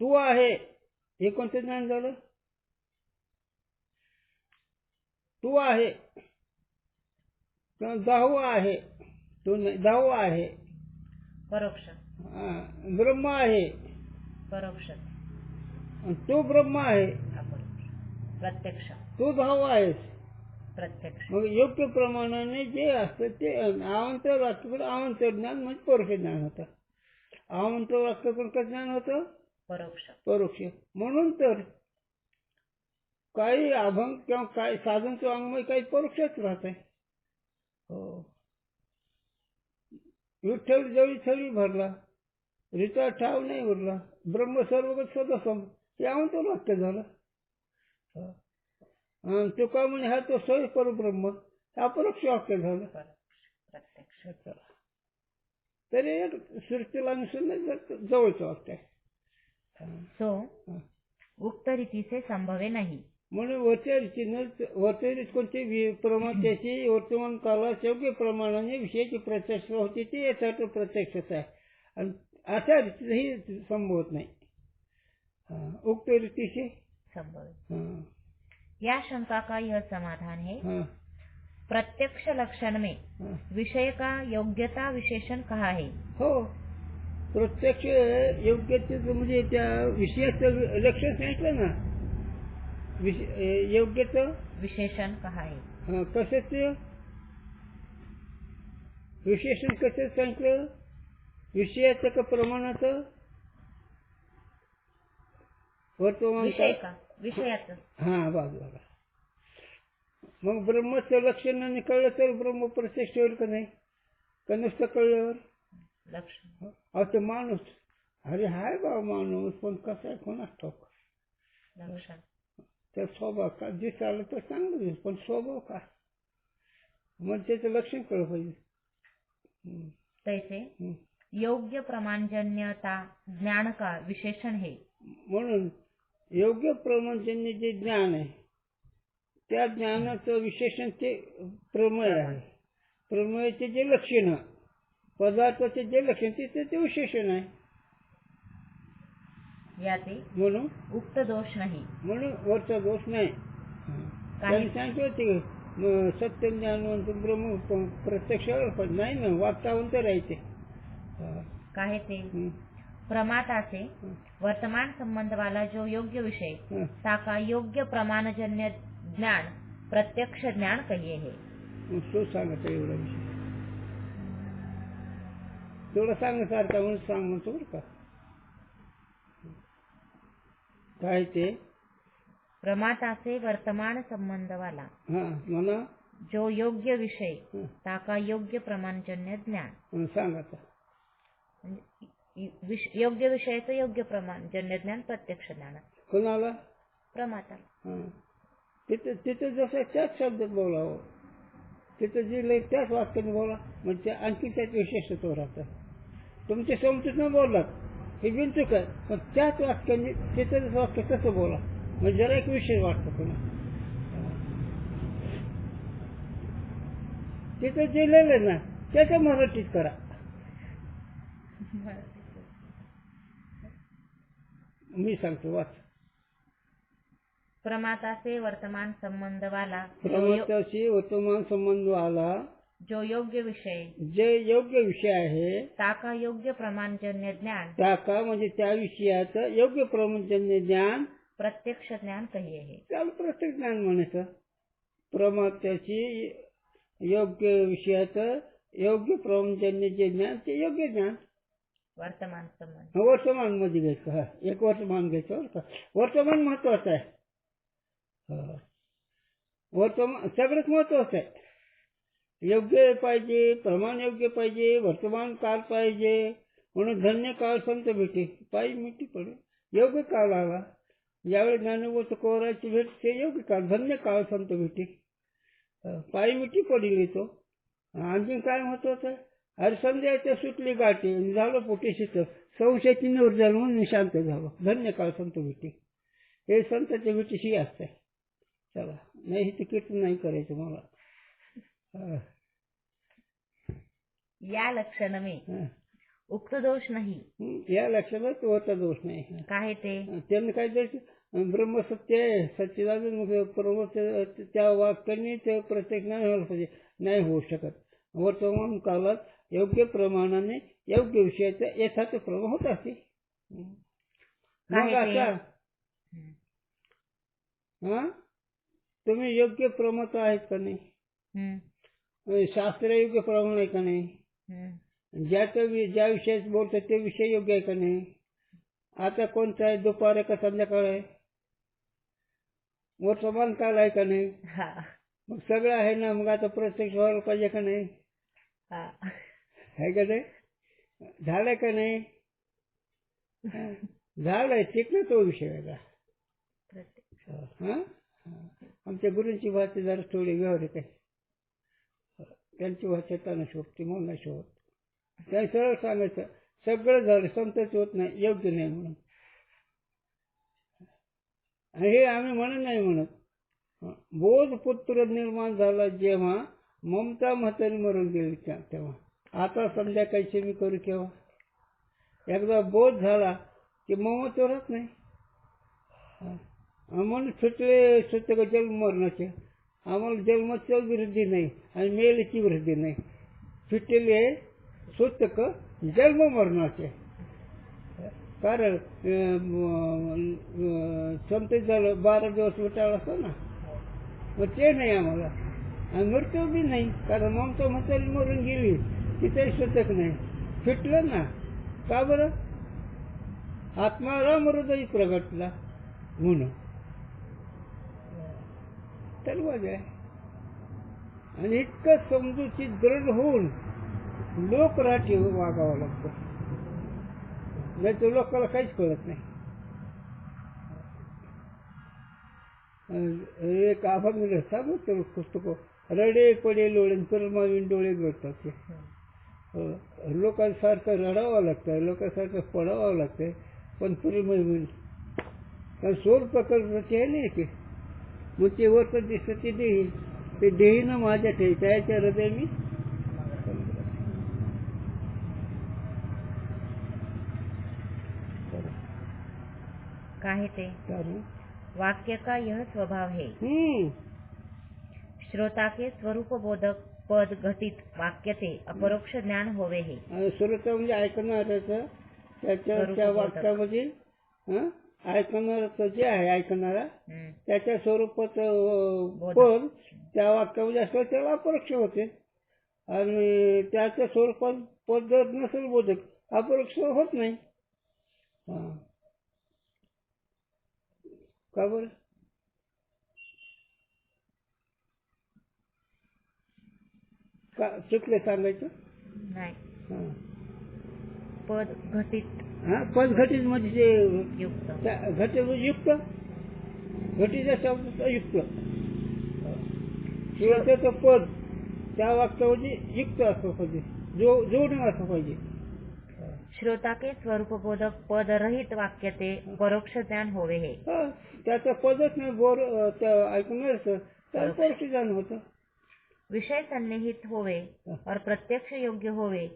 [SPEAKER 3] तू आहे, हे कोणतं ज्ञान झालं? तू आहे, दाहवा आहे, तो दाहवा आहे.
[SPEAKER 4] परोक्ष.
[SPEAKER 3] ब्रह्म आहे,
[SPEAKER 4] परोक्ष.
[SPEAKER 3] तो ब्रह्म आहे,
[SPEAKER 4] प्रत्यक्ष.
[SPEAKER 3] तू दाहवा आहेस.
[SPEAKER 4] प्रत्यक्ष.
[SPEAKER 3] मग योग्य प्रमाणाने जे असतं ते अवान्तर वाक्याकडे अवान्तर ज्ञान म्हणजे परोक्ष ज्ञान होतं. अवान्तर वाक्याकडे काय ज्ञान होतं?
[SPEAKER 4] परोक्ष.
[SPEAKER 3] परोक्ष. म्हणून तर काही अभंग किंवा काही साधनचं अंगमय काही परोक्षच राहत आहे. हो. विठ्ठल जळी थळी भरला, रीता ठाव नाही उरला, ब्रह्म सर्वगत सदसम, हे अवान्तर वाक्य झालं. तुका म्हणे हा तो सोय परब्रह्म, अपरोक्ष वाक्य झालं.
[SPEAKER 4] प्रत्यक्ष.
[SPEAKER 3] तरी एक सृष्टीला अनुसरून जवळचं वाक्य आहे.
[SPEAKER 4] सो उक्त रीती से संभवे नाही.
[SPEAKER 3] म्हणून वरच्या रीत कोणते प्रमाण त्याची वर्तमान कालात योग्य प्रमाणाने विषयाची प्रत्यक्ष होती ते यासाठी प्रत्यक्षच आहे. आणि अशा रीतीही संभवत नाही. उक्त रीतीशी
[SPEAKER 4] संभव. या शंका का यह समाधान है. प्रत्यक्ष लक्षण में विषय का योग्यता विशेषण कहा है.
[SPEAKER 3] हो, प्रत्यक्ष योग्यतेचं म्हणजे त्या विषयाचं लक्षण सांगितलं ना. योग्यता
[SPEAKER 4] विशेषण कहा है.
[SPEAKER 3] कशाचं विशेषण कसं सांगितलं? विषयाचं का प्रमाणाचं? वर्तमान
[SPEAKER 4] विषय
[SPEAKER 3] काळ
[SPEAKER 4] का विषयाचं
[SPEAKER 3] हा बघा. मग ब्रह्मचं लक्षणाने कळलं तर ब्रह्म प्रत्यक्ष होईल का नाही? का नुसतं कळल्यावर?
[SPEAKER 4] लक्षण
[SPEAKER 3] अहो ते माणूस अरे हाय बा माणूस पण कसा आहे कोणास ठाऊक.
[SPEAKER 4] लक्षण
[SPEAKER 3] त्या स्वभाव का दिसायला तर चांगलं दिसत पण स्वभाव काय मग त्याचं लक्षण कळलं पाहिजे.
[SPEAKER 4] तैसे योग्य प्रमाणजन्यता ज्ञान का विशेषण हे.
[SPEAKER 3] म्हणून योग्य प्रमाणजन्य जे ज्ञान आहे त्या ज्ञानाचं विशेषण ते प्रमेय आहे. प्रमेयाचे जे लक्षण पदार्थाचे जे लक्षण ते विशेषण आहे.
[SPEAKER 4] याचे
[SPEAKER 3] म्हणून
[SPEAKER 4] उक्त दोष नाही.
[SPEAKER 3] म्हणून वरचा दोष नाही. त्यांनी सांगितलं होते सत्य ज्ञानवंत ब्रह्म प्रत्यक्ष नाही ना वातावंत राहायचे.
[SPEAKER 4] काहे ते प्रमाता से वर्तमान संबंध वाला जो योग्य विषय ताका योग्य प्रमाणजन्य ज्ञान प्रत्यक्ष ज्ञान कहिए है.
[SPEAKER 3] तो सांगत एवढा विषय तेवढं सांगण्यासारखा म्हणून सांग म्हणतो बरं का. काय ते
[SPEAKER 4] प्रमाता से वर्तमान संबंध वाला
[SPEAKER 3] हा म्हणा
[SPEAKER 4] जो योग्य विषय ताका योग्य प्रमाणजन्य ज्ञान.
[SPEAKER 3] सांग आता.
[SPEAKER 4] योग्य विषयाचं योग्य प्रमाणजन्य ज्ञान प्रत्यक्ष ज्ञान.
[SPEAKER 3] कोणाला?
[SPEAKER 4] प्रमाता.
[SPEAKER 3] तिथं जसं त्याच शब्दात बोलावं तिथं जे लय त्याच वाक्याने बोला म्हणजे आणखी त्यात विशेषत्व राहतं. तुमच्या समजूत बोललात हे बिनचूक आहे पण त्याच वाक्याने तिथं वाक्य तसं बोला म्हणजे जरा एक विषय वाटतो पुन्हा. तिथं जे लिहिलं ना त्याच्या मराठीत करा. मी सांगतो वाच.
[SPEAKER 4] प्रमाता से वर्तमान संबंध वाला
[SPEAKER 3] प्रमाताशी वर्तमान संबंध वाला
[SPEAKER 4] जो योग्य विषय
[SPEAKER 3] जे योग्य विषय आहे
[SPEAKER 4] ताका योग्य प्रमाणजन्य ज्ञान
[SPEAKER 3] ताका म्हणजे त्या विषयाचं योग्य प्रमाणजन्य ज्ञान
[SPEAKER 4] प्रत्यक्ष ज्ञान कहिए है.
[SPEAKER 3] त्याला प्रत्यक्ष ज्ञान म्हणायचं. प्रमात्याची योग्य विषयाचं योग्य प्रमाणजन्य जे ज्ञान ते योग्य ज्ञान.
[SPEAKER 4] वर्तमान संबंध
[SPEAKER 3] वर्तमान मध्ये घ्यायचं. हा एक वर्तमान घ्यायचं बरं का. वर्तमान महत्वाचं आहे. वर्तमान सगळंच महत्वाचं आहे. योग्य पाहिजे प्रमाण योग्य पाहिजे वर्तमान काळ पाहिजे म्हणून धन्य काळ संत भेटे पायी मिठी पडे. योग्य काळ आला ज्यावेळी ज्ञानोबा तुकोबाराची भेट ते योग्य काळ धन्य काळ संत भेटे पायी मिठी पडली येतो. आणखीन काय महत्वाचं आहे? अरे संध्याच्या सुटली गाठी झालं पोटे शीतल संशयाची निवड झाली म्हणून शांत झालो धन्य काळ संत भेटे. हे संतांच्या भेटीशी असते. चला नाही हे कीर्तन नाही करायचं मला.
[SPEAKER 4] या लक्षण में उक्त दोष नाही.
[SPEAKER 3] या लक्षणात होता दोष नाही.
[SPEAKER 4] काय ते
[SPEAKER 3] त्यांनी काय द्यायचं ब्रह्मसत्य आहे सच्चिदानंद परम त्या वाक्याने ते प्रत्येक नाही व्हायला पाहिजे. नाही होऊ शकत. वर्तमान काळात योग्य प्रमाणाने योग्य विषयाचं यथार्थ प्रमाण होत असते. मग आता हा तुम्ही योग्य प्रमाण आहेत का नाही? शास्त्र योग्य प्रमाण आहे का नाही? ज्या विषयात बोलतो ते विषय योग्य आहे का नाही? आता कोणता आहे दुपार आहे का संध्याकाळ आहे? वर्तमान काळ आहे का नाही? मग सगळं आहे ना. मग आता प्रत्यक्ष व्हायला पाहिजे का नाही? आहे का नाही? झालंय का नाही? झालंय शिकणं तो विषय वेगळा. आमच्या गुरूंची भाषा जरा थोडी व्यवहारिक आहे. त्यांची भाषा त्यांना शोधते मला नाही शोधत. त्यांनी सरळ सांगायचं सगळं झालं संतच होत नाही योग्य नाही म्हणून. हे आम्ही म्हणत नाही म्हणत. बोध पुत्र निर्माण झाला जेव्हा ममता म्हातारी मरून गेली तेव्हा आता संध्याकाळची मी करू केव्हा? एकदा बोध झाला की ममत राहत नाही. म्हणून सुटले जन्म मरणाचे. आम्हाला जन्माची वृद्धी नाही आणि मेलीची वृद्धी नाही. सुटले सुतक जन्म मरणाचे. कारण संत झालं 12 दिवस विटाळ असतो ना मग ते नाही आम्हाला. आणि मृत्यू बी नाही कारण ममता म्हातारी मरून गेली तिथे सुतक नाही. सुटलं ना का बरं? आत्मा राम हृदय प्रगटला म्हणून दरवाजा आहे. आणि इतकं समजूची दृढ होऊन लोकराठी वागावं लागतं, नाही तर लोकांना काहीच कळत नाही. एक अभंग सांगतो पुस्तक, रडे पडे लोळे परमाविन डोळे गळतात. लोकांसारखं रडावं लागतं, लोकांसारखं पडावं लागतं, पण प्रेमविन कारण सोल प्रकल्पाचे आहे नाही ते. मग ते वर दिसतं ते देही, ते देहीनं माझ्या ठेवी त्याच्या हृदय मी
[SPEAKER 4] काहे ते वाक्य का यह स्वभाव है, श्रोता के स्वरूप बोधक पद घटित वाक्य ते अपरोक्ष ज्ञान होवे हे.
[SPEAKER 3] श्रोता म्हणजे ऐकणाऱ्याचं, त्या वाक्यामध्ये ऐकणाराचं जे आहे ऐकणारा त्याच्या स्वरूपाचं पद त्या वाक्यामध्ये असलं त्याला अपरोक्ष होते. आणि त्याच्या स्वरूपात पद जर नसेल बोधक अपरोक्ष होत नाही. का बरं? का चुकले सांगायचं
[SPEAKER 4] नाही. पद घटित,
[SPEAKER 3] पद घटित म्हणजे
[SPEAKER 4] युक्त,
[SPEAKER 3] घटित युक्त, घटीच्या शब्दाचं युक्त. शिवाचं पद त्या वाक्यामध्ये युक्त असं पाहिजे, जोडणं असं पाहिजे.
[SPEAKER 4] श्रोता के स्वरूप बोधक पद रहित वाक्य ते परोक्ष ज्ञान होवे हे.
[SPEAKER 3] त्याचं पदच नाही बोर ऐकून त्याला परोक्ष ज्ञान होतं.
[SPEAKER 4] विषय सन्निहित होवे और प्रत्यक्ष योग्य होवे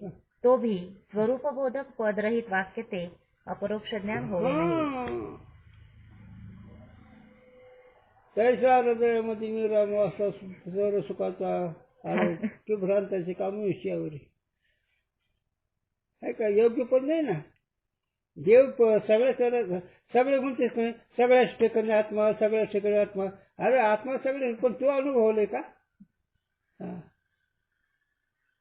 [SPEAKER 4] तो भी स्वरूप बोधक पद रहित वाक्य ते अपरोक्ष ज्ञान होवे नाही.
[SPEAKER 3] त्याच्या हृदयामध्ये निराम असा सर्व सुखाचा की भ्रांताचे काम विषयावर आहे का? योग्य पद नाही ना. देव सगळे म्हणतेस नाही, सगळ्याच ठिकाणी आत्मा, सगळ्याच ठिकाणी आत्मा. अरे आत्मा सगळे, पण तू अनुभवले का?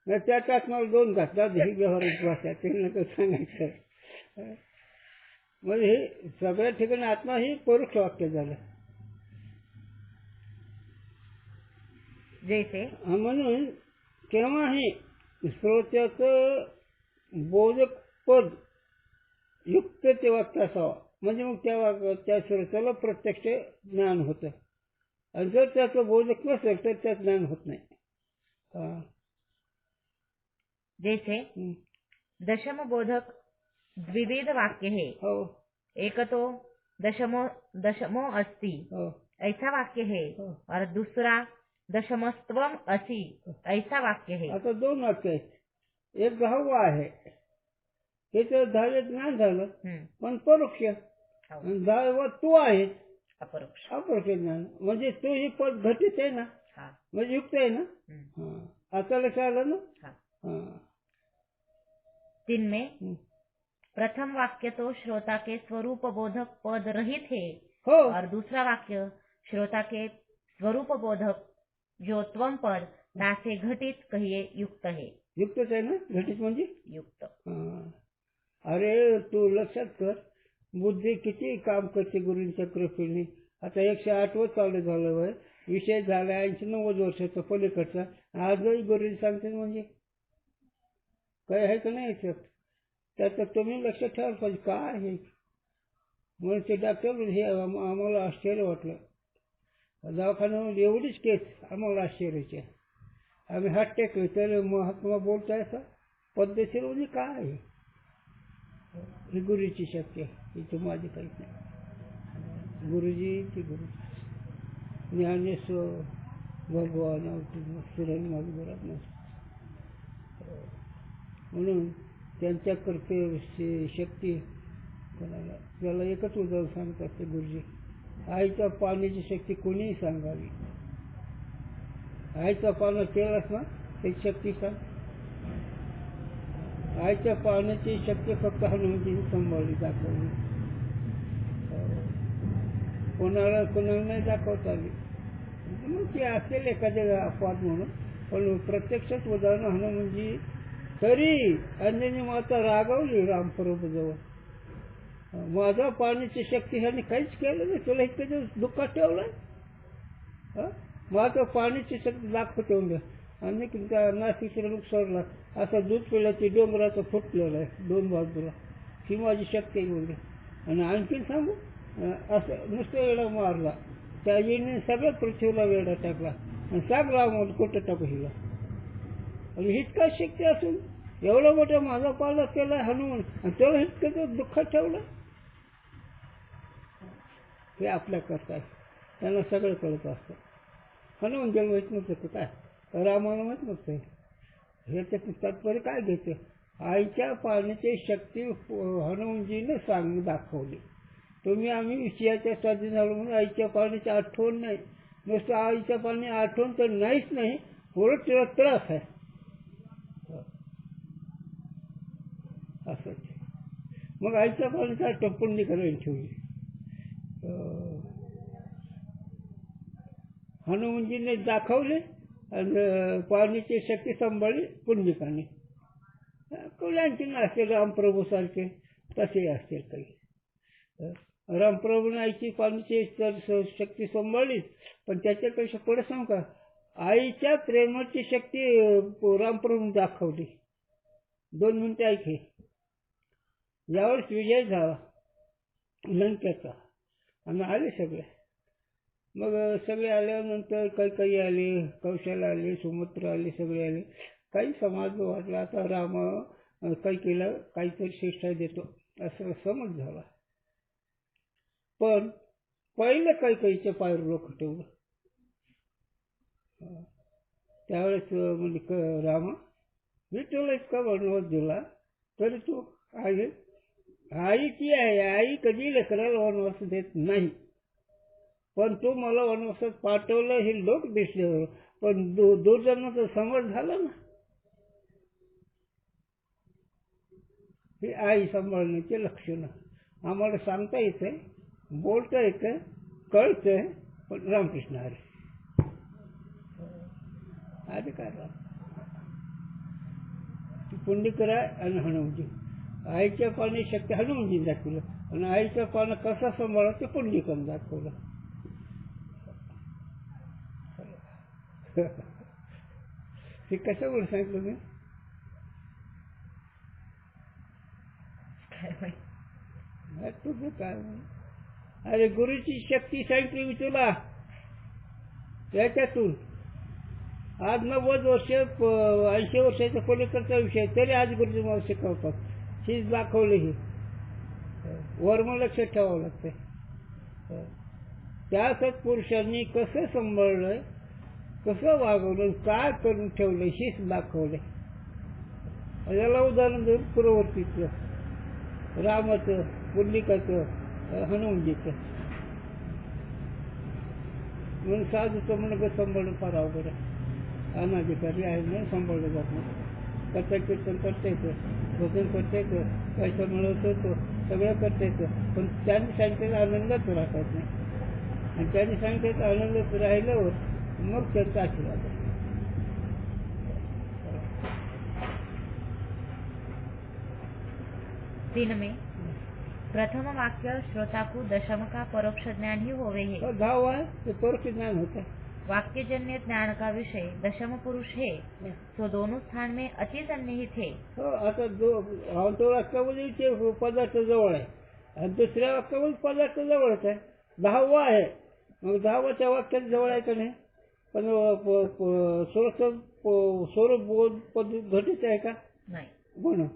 [SPEAKER 3] त्याच्या आत्माला दोन घातला ही व्यवहारिक भाषा ते नका सांगायचं. म्हणजे हे सगळ्या ठिकाणी आत्मा ही परोक्ष वाक्य झालं.
[SPEAKER 4] जैसे
[SPEAKER 3] म्हणून केव्हाही श्रोत्याचं बोधक पद युक्त ते वाक्य असावा, म्हणजे मग त्या श्रोत्याला प्रत्यक्ष ज्ञान होतं. आणि जर त्याचं बोधक नसेल तर त्यात ज्ञान होत नाही.
[SPEAKER 4] जैसे दशम बोधक द्विविध वाक्य है. एक तो दशमो अस्ति ऐसा वाक्य है और दूसरा दशमस्त्वम असि ऐसा वाक्य है.
[SPEAKER 3] आता दोन वाक्य आहेत. एक 10वा आहे, हे तर 10वे ज्ञान झालं पण परोक्ष. आणि 10वा तू आहे
[SPEAKER 4] अपरोक्ष
[SPEAKER 3] ज्ञान, म्हणजे तू ही पद घटित आहे ना, म्हणजे युक्त आहे ना. आता लक्षात आलं ना.
[SPEAKER 4] तिनमें प्रथम वाक्य तो श्रोता के स्वरूप बोधक पद रहित है और दूसरा वाक्य श्रोता के स्वरूप बोधक जो त्वम पद दासे घटित कहिए युक्त है.
[SPEAKER 3] युक्तच आहे ना, घटित म्हणजे
[SPEAKER 4] युक्त.
[SPEAKER 3] अरे तू लक्षात कर, बुद्धी किती काम करते गुरूंच्या कृपेने. आता 108 चालू झालं, विषय झाला 80-90 वर्षाचा पलीकडचा, आजही गुरुजी सांगते म्हणजे काय आहे का नाही याच्यात. त्याचं तुम्ही लक्षात ठेवायला पाहिजे काय आहे. म्हणून ते डॉक्टर हे आम्हाला आश्चर्य वाटलं. दवाखान्यामध्ये एवढीच केस आम्हाला आश्चर्याची. आम्ही हात टेकले तर महात्मा बोलताय असं पद्धतशीर म्हणजे काय आहे. ही गुरुची शक्ती आहे, इथं माझी काहीच नाही. गुरुजी ती गुरु ज्ञानेश्वर भगवान सुरण माझं घरात नसतं. म्हणून त्यांच्या कृपे शक्ती कोणाला. त्याला एकच उदाहरण सांगत असते गुरुजी, आईच्या पाण्याची शक्ती कोणीही सांगावी. आईच्या पाण्यात केलास ना त्याची शक्ती सांग. आईच्या पाण्याची शक्ती फक्त हनुमानजीने सांभाळली, दाखवली. कोणाला नाही दाखवता आली. मग ती असेल एखाद्या अपवाद म्हणून, पण प्रत्यक्षात उदाहरण हनुमानजी. तरी अंजनी माता रागवली रामप्रभूजवळ. माझा पाण्याची शक्तीसाठी काहीच केलं नाही. तुला इतकं दिवस दुःखात ठेवलंय. माझं पाण्याची शक्ती दाखवून द्या. आणि त्या नाशिकचा लोक सोडला असं दूध पिल्याची डोंगराचं फुटलेलं आहे 2 बाजूला. ही माझी शक्ती आहे बोलली. आणि आणखीन सांगू, असं नुसतं वेळा मारला त्या येणे सगळ्या पृथ्वीला वेळा टाकला आणि सांगला मग कुठं टाकू हिला. आणि हीच काय शक्ती असून एवढा मोठा माझा पाला केला हनुमान आणि त्याला इतकं दुःखात ठेवलं. हे आपल्या करता त्यांना सगळं कळत असतं. हनुमान जेव्हा माहीत नव्हतं काय, रामाला माहीत नव्हतं. हे त्याचं तात्पर्य काय घेते, आईच्या पाण्याची शक्ती हनुमानजीने दाखवली. आम्ही विषयाच्या स्वाधीन झालो म्हणून आईच्या पाण्याची आठवण नाही. नुसतं आईच्या पाणी आठवण तर नाहीच नाही, उलट तिला त्रास आहे. असंच मग आईच्या पाण्याची आठवण पुण्य करायला ठेवली. हनुमानजीने दाखवले आणि पाण्याची शक्ती सांभाळली पुंडलिकाने. आणखी असतील रामप्रभू सारखे तसे असतील काही. रामप्रभूने आईची पाण्याची शक्ती सांभाळली, पण त्याच्यापेक्षा पुढे सांगू का, आईच्या प्रेमाची शक्ती रामप्रभूने दाखवली. 2 मिनिटे ऐके. यावेळेस विजय झाला लंकेचा आणि आले सगळे. मग सगळे आल्यानंतर काही आले, कौशल्य आले, सुमित्रा आले, सगळे आले. काही समाज वाटला आता राम काही केलं, काहीतरी शिक्षा देतो असं समज झाला. पण पहिले काहीच्या पायावर लोक ठेवलं. त्यावेळेस म्हणजे रामा, मी तुला इतका वनवास दिला तरी तू आहे. आई ती आहे, आई कधी लेकराला वनवास देत नाही. पण तू मला वनवासात पाठवलं हे लोक दिसले, पण दुर्जनाचा समज झाला ना. ही आई सांभाळण्याचे लक्षण आम्हाला सांगता येते, बोलता येतं, कळतंय. पण रामकृष्ण हरी आधी काय पुंडलिकराय आणि हनुमानजी. आईच्या पाणी शक्ती हनुमानजी दाखवलं आणि आईच्या पानं कसा सांभाळा ते पुंडलिकाने दाखवलं. हे कशामुळे सांगितलं मी? तुझं काय? अरे गुरुची शक्ती सांगितली मी तुला याच्यातून. आज 90 वर्ष 80 वर्षाच्या पलीकडचा विषय तरी आज गुरुजी मला शिकवतात. हीच दाखवली. ही वर्म लक्षात ठेवावं लागतंय. त्या सत्पुरुषांनी कसं सांभाळलंय, कसं वागवलं, काय करून ठेवलं हेच दाखवलंय. याला उदाहरण देऊन पूर्ववर्तीचं, रामाचं, पुंडलिकाचं, हनुमानजीचं. म्हणून साधूचं म्हणून सांभाळणं फार अवघड आहे. अनाधिकारी आहे म्हणून सांभाळलं जात नाही. कथा कीर्तन करता येतं, भजन करता येतं, पैसा मिळवता येतो, सगळं करता येतं. पण त्यांनी सांगितलेलं आनंदात राहतात नाही. आणि त्यांनी सांगितलेलं आनंदात राहिल्यावर मग त्यांचा आशीर्वाद आहे.
[SPEAKER 4] तीन में प्रथम वाक्य श्रोता को दशम का परोक्ष ज्ञान ही होवे है.
[SPEAKER 3] भाव आहे ते परोक्ष ज्ञान होता.
[SPEAKER 4] वाक्यजन्य ज्ञान का विषय दशम पुरुष है, तो दोनों स्थान में अति सन्निहित है.
[SPEAKER 3] आता अंतर वाक्यामध्ये ते पदार्थ जवळ आहे आणि दुसऱ्या वाक्यामध्ये पदार्थ जवळच आहे. 10वा आहे. मग 10वाच्या वाक्यात जवळ आहे का नाही? पण स्वरूप पद्धत घटित आहे का
[SPEAKER 4] नाही.
[SPEAKER 3] म्हणून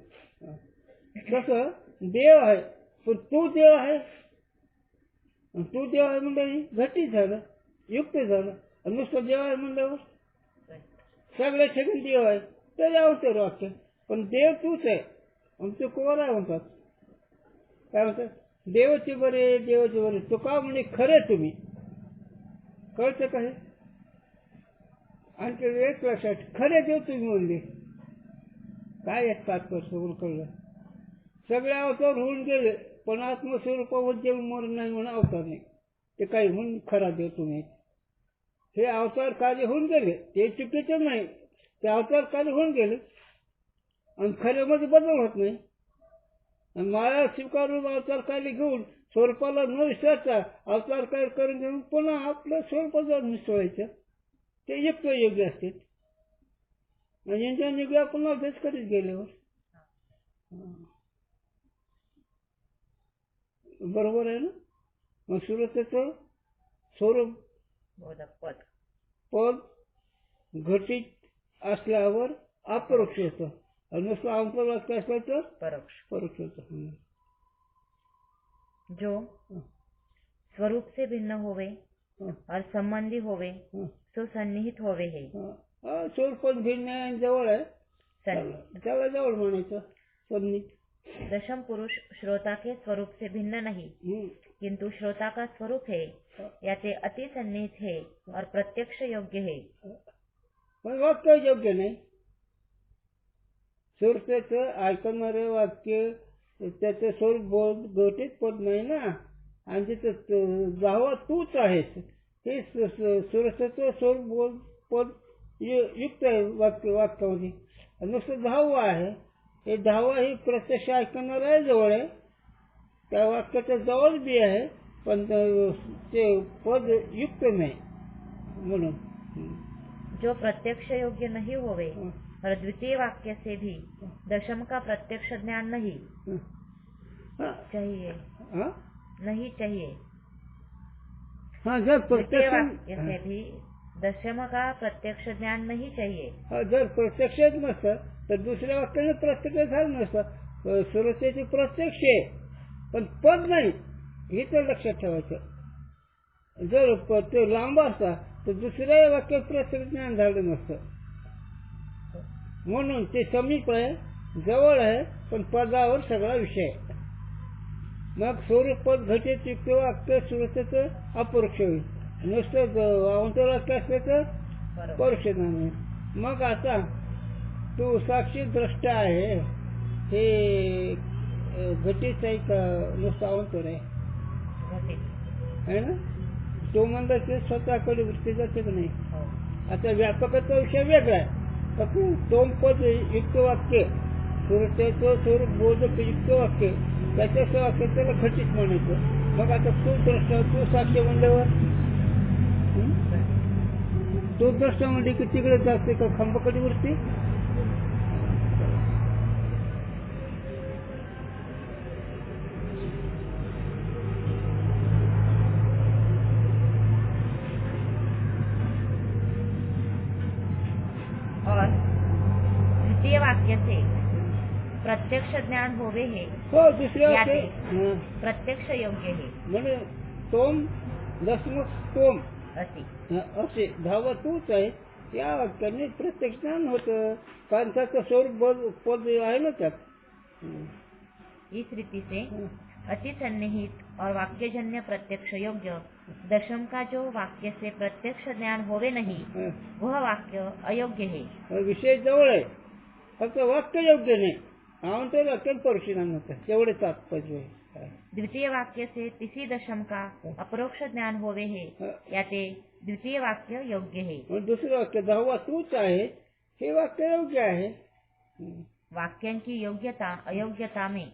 [SPEAKER 3] कसं देव आहे, पण तू देव आहे. तू देव आहे म्हणजे घटित झालं, युक्त झालं. नुसतं देव आहे म्हणल्यावर सगळ्या ठिकाणी देव आहे तरी अवतर वाक्य. पण देव तूच आहे आणि तू कोण आहे म्हणतात. काय म्हणतात? देवाचे बरे, देवाचे बरे. तो का म्हणे खरे तुम्ही. कळतं का हे? आणखी एक लक्षात, खरे देव तुम्ही म्हणले काय एक तात्पर्य कळलं. सगळे अवतार होऊन गेले पण आत्मस्वरूपामध्ये मरण नाही म्हणून अवतार नाही. ते काही म्हणून खरा देव तुम्ही. हे अवतार कार्य होऊन गेले ते चुकीचं नाही. ते अवतार कार्य होऊन गेले आणि खऱ्यामध्ये बदल होत नाही. आणि माया स्वीकारून अवतार कार्य घेऊन स्वरूपाला न विसरता अवतार कार्य करून घेऊन पुन्हा आपलं स्वरूपाचं मिसळायचं ते युक्त योग्य असते. म्हणजे योग्य पुन्हा अभ्यास करीत गेल्यावर बरोबर आहे ना. मग सुरतेचं स्वरूप पद घटित असल्यावर अपरोक्ष होतं और नुसतं अंतर्वाक्य असलं तर परोक्ष होतं.
[SPEAKER 4] जो स्वरूप से भिन्न होवे और संबंधी होवे सो सन्निहित होवे है.
[SPEAKER 3] स्वरूप भिन्न जवळ आहे त्याला जवळ म्हणायचं सन्निहित.
[SPEAKER 4] दशम पुरुष श्रोता के स्वरूप से भिन्न नहीं किंतु श्रोता का स्वरूप है याचे अति सन्निहित है और प्रत्यक्ष योग्य है.
[SPEAKER 3] पण वाक्य योग्य नाही. सुरतेचं ऐकणारे वाक्य त्याचं स्वरूप बोध घटित पद नाही ना. आणि तिथं जावा तूच आहेस हे सुरतेचं स्वरूप बोध पद युक्त आहे वाक्यामध्ये. नुसतं धावा आहे. हे धावा ही प्रत्यक्ष ऐकणाऱ्या जवळ आहे त्या वाक्याच्या जवळ बी आहे पण ते पद युक्त नाही म्हणून.
[SPEAKER 4] जो प्रत्यक्ष योग्य नहीं होवे और द्वितीय वाक्य से भी दशम का प्रत्यक्ष ज्ञान नहीं चाहिए नहीं चाहिए.
[SPEAKER 3] जर
[SPEAKER 4] द्वितीय
[SPEAKER 3] प्रत्यक्ष
[SPEAKER 4] वाक्य से भी दशम का प्रत्यक्ष ज्ञान नहीं चाहिए.
[SPEAKER 3] जर प्रत्यक्षच नसतं तर दुसऱ्या वाक्याने प्रत्यक्ष झालं नसतं. सुरतेची प्रत्यक्ष आहे पण पद नाही हे तर लक्षात ठेवायचं. जर ते लांब असता तर दुसऱ्या वाक्यात प्रत्यक्ष ज्ञान झालं नसतं. म्हणून ते समीप आहे जवळ आहे पण पदावर सगळा विषय. मग स्वरूप पद घटित युक्त वाक्य सुरतेचं अपरोक्ष होईल. नुसतं अंतर्वाक्य असलं तर परोक्ष ज्ञान होईल. मग आता तू साक्षी द्रष्टा आहे हे घटित आहे का नुसतं अवंतर आहे ना. तो म्हणला ते स्वतःकडे वृत्ती जाते का नाही. आता व्यापकाचा विषय वेगळा आहे. फक्त दोन पद युक्त वाक्य सुरतेचं स्वरूप बोधक युक्त वाक्य त्याच्या वाक्य त्याला घटित म्हणायचं. मग आता तू द्रष्टा तू साक्ष म्हणल्यावर तो द्रष्टा म्हणजे की तिकडे जाते का खांबाकडे वृत्ती.
[SPEAKER 4] और द्वितीय वाक्य से प्रत्यक्ष ज्ञान होवे है
[SPEAKER 3] हो दुसऱ्या
[SPEAKER 4] याते
[SPEAKER 3] वाक्य
[SPEAKER 4] प्रत्यक्ष योग्य है.
[SPEAKER 3] म्हणजे तोम दशमुख तोम असे धावा तूच आहे या वाक्याने प्रत्यक्ष ज्ञान होतं. कारण त्याचं स्वरूप पद आहे ना त्यात.
[SPEAKER 4] इस रीति से अति सन्निहित और वाक्यजन्य प्रत्यक्ष योग्य दशम का जो वाक्य से प्रत्यक्ष ज्ञान होवे नहीं वह वाक्य अयोग्य है.
[SPEAKER 3] विषय जवळ आहे फक्त वाक्य योग्य नाही. तर वाक्य परोक्षज्ञान होतं तेवढे तात्पर्य आहे.
[SPEAKER 4] द्वितीय वाक्य से तिसी दशम का अपरोक्ष ज्ञान होवे है याते द्वितीय वाक्य योग्य है.
[SPEAKER 3] दुसरं वाक्य धावा तूच आहे हे वाक्य योग्य आहे.
[SPEAKER 4] वाक्यों की योग्यता अयोग्यता में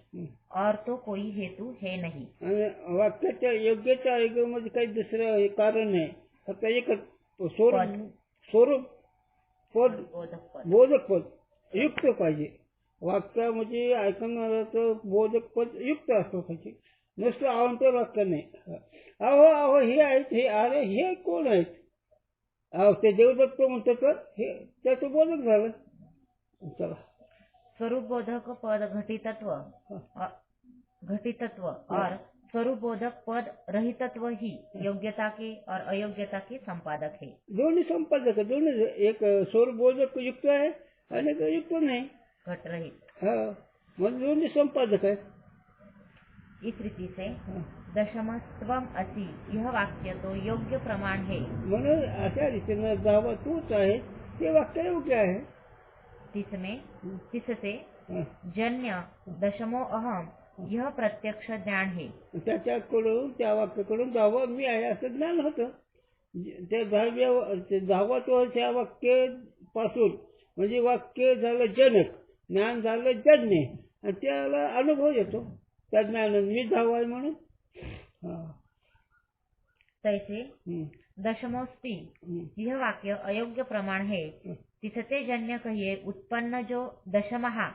[SPEAKER 4] और तो कोई हेतु है नहीं.
[SPEAKER 3] आणि वाक्याच्या योग्यता अयोग्यामध्ये काही दुसरं कारण नाही. फक्त एकच स्वरूप पद बोधक पद युक्त पाहिजे. वाक्यामध्ये ऐकणाऱ्याचं बोधक पद युक्त असलं पाहिजे. नुसतं अवंतर वाक्य नाही. अहो अहो हे आहेत हे अरे हे कोण आहेत. अहो ते देवदत्त म्हणतो तर हे त्याचं बोधक झालं. चला
[SPEAKER 4] स्वरूप बोधक पद घटितत्व और स्वरूप बोधक पद रहितत्व ही योग्यता के और अयोग्यता के संपादक है.
[SPEAKER 3] दोन्ही संपादक दोन्ही एक स्वरूप बोधक युक्त आहे आणि युक्त नाही
[SPEAKER 4] घट रहित.
[SPEAKER 3] म्हणजे दोन्ही संपादक आहे.
[SPEAKER 4] इस रीति से दशमत्वम असि यह वाक्य तो योग्य प्रमाण है.
[SPEAKER 3] म्हणून अशा रीतीने जावा तूच आहे ते वाक्य योग्य आहे.
[SPEAKER 4] तिससे जन्य दशमो अहम यह प्रत्यक्ष ज्ञान है.
[SPEAKER 3] त्याच्याकडून त्या वाक्याकडून जावा मी आहे असं ज्ञान होतं. ते जावा तो त्या वाक्य पासून म्हणजे वाक्य झालं जनक ज्ञान झालं जन्य आणि त्याला अनुभव येतो त्या ज्ञानाने मी 10 आहे म्हणून.
[SPEAKER 4] तैसे दशमोस्ती यह वाक्य अयोग्य प्रमाण है तिसते जन्य कहिए उत्पन्न जो दशमहा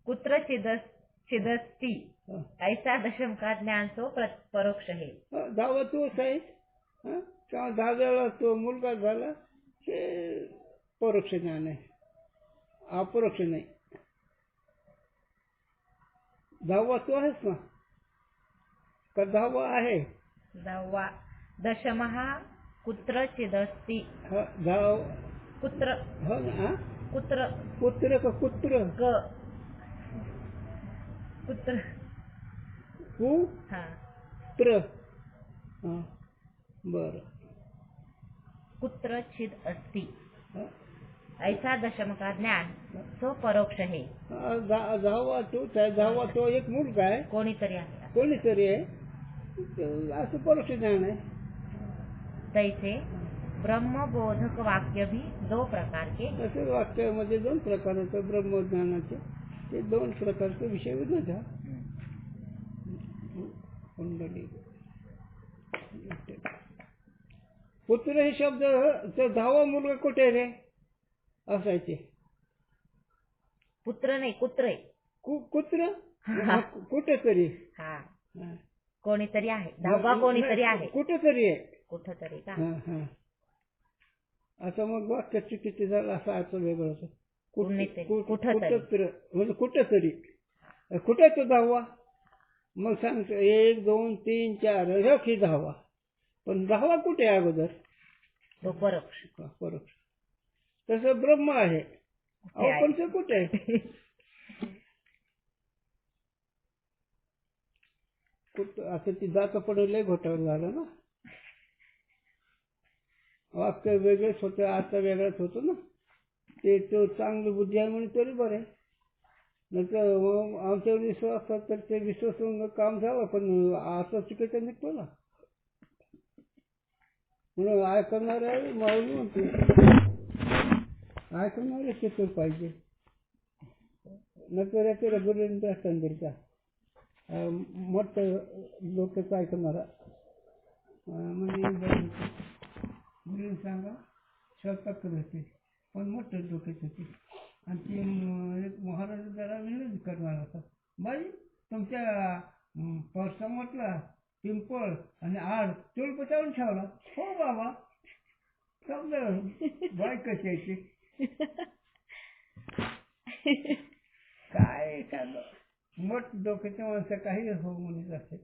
[SPEAKER 4] कुत्र छिदस्ती ऐसा दशम का ज्ञान तो परोक्ष है.
[SPEAKER 3] 10 तोच आहे. किंवा 10 तो मुलगा झाला ते परोक्ष ज्ञान आहे, अपरोक्ष नाही. 10 तो आहेस ना का 10 आहे.
[SPEAKER 4] 10 दशमहा कुत्र छिदस्ती. कुत्र
[SPEAKER 3] हो ना.
[SPEAKER 4] कुत्र
[SPEAKER 3] पुत्र का कुत्र
[SPEAKER 4] क कुत्र
[SPEAKER 3] पुत्र. बर.
[SPEAKER 4] कुत्र छिद अस्ति ऐसा दशम का ज्ञान तो परोक्ष है.
[SPEAKER 3] 10 तोच आहे. 10 तो एक मुलगा आहे,
[SPEAKER 4] कोणीतरी आहे.
[SPEAKER 3] कोणीतरी आहे, असं परोक्ष ज्ञान आहे.
[SPEAKER 4] तैसे ब्रह्मबोधक वाक्य भी 2 प्रकार के.
[SPEAKER 3] तसे वाक्यामध्ये 2 प्रकार होते ब्रह्मज्ञानाचे. ते 2 प्रकारचे विषय होते. पुत्र हे शब्द 10 मुलगा कुठे रे असायचे.
[SPEAKER 4] पुत्र नाही कुत्र आहे.
[SPEAKER 3] कुत्र कुठेतरी.
[SPEAKER 4] कोणीतरी आहे. 10 कोणीतरी आहे.
[SPEAKER 3] कुठेतरी आहे.
[SPEAKER 4] कुठेतरी का.
[SPEAKER 3] आता मग वाक्य चुकीचे झालं असं अर्थ वेगळं होतं.
[SPEAKER 4] कुठेतरी
[SPEAKER 3] म्हणजे कुठेतरी. कुठे तो 10 मग सांगतो 1 2 3 4 हे 10 पण 10 कुठे आहे अगोदर.
[SPEAKER 4] तो परोक्ष.
[SPEAKER 3] परोक्ष. तसं ब्रह्म आहे. पण ते कुठे आहे. आता ती जात पडले घोटाळा झाला ना. वाक्य वेगळेच होते, आता वेगळंच होतं ना. ते तो चांगली बुद्धी आहे म्हणून तरी बरं आहे. नंतर आमच्यावर विश्वास तर ते विश्वास काम झालं, पण असं चुकीचं निघतो ना. म्हणून ऐकणारे माऊली म्हणतो ऐकणारे चित्र पाहिजे. नंतर याचे रघुवीर संदर्चा मोठं लोकच ऐकणारा म्हणजे मुलींना सांगा स्वतः होते पण मोठं डोक्यात होते. आणि ते एक महाराज जरा विनंती करणार होता, बाई तुमच्या पर्सामधला पिंपळ आणि आड चूल बचावून ठेवला. हो बाबा समजलं. बाय कशी यायची काय सांग मोठ डोक्याच्या माणसं काही हो म्हणत असते.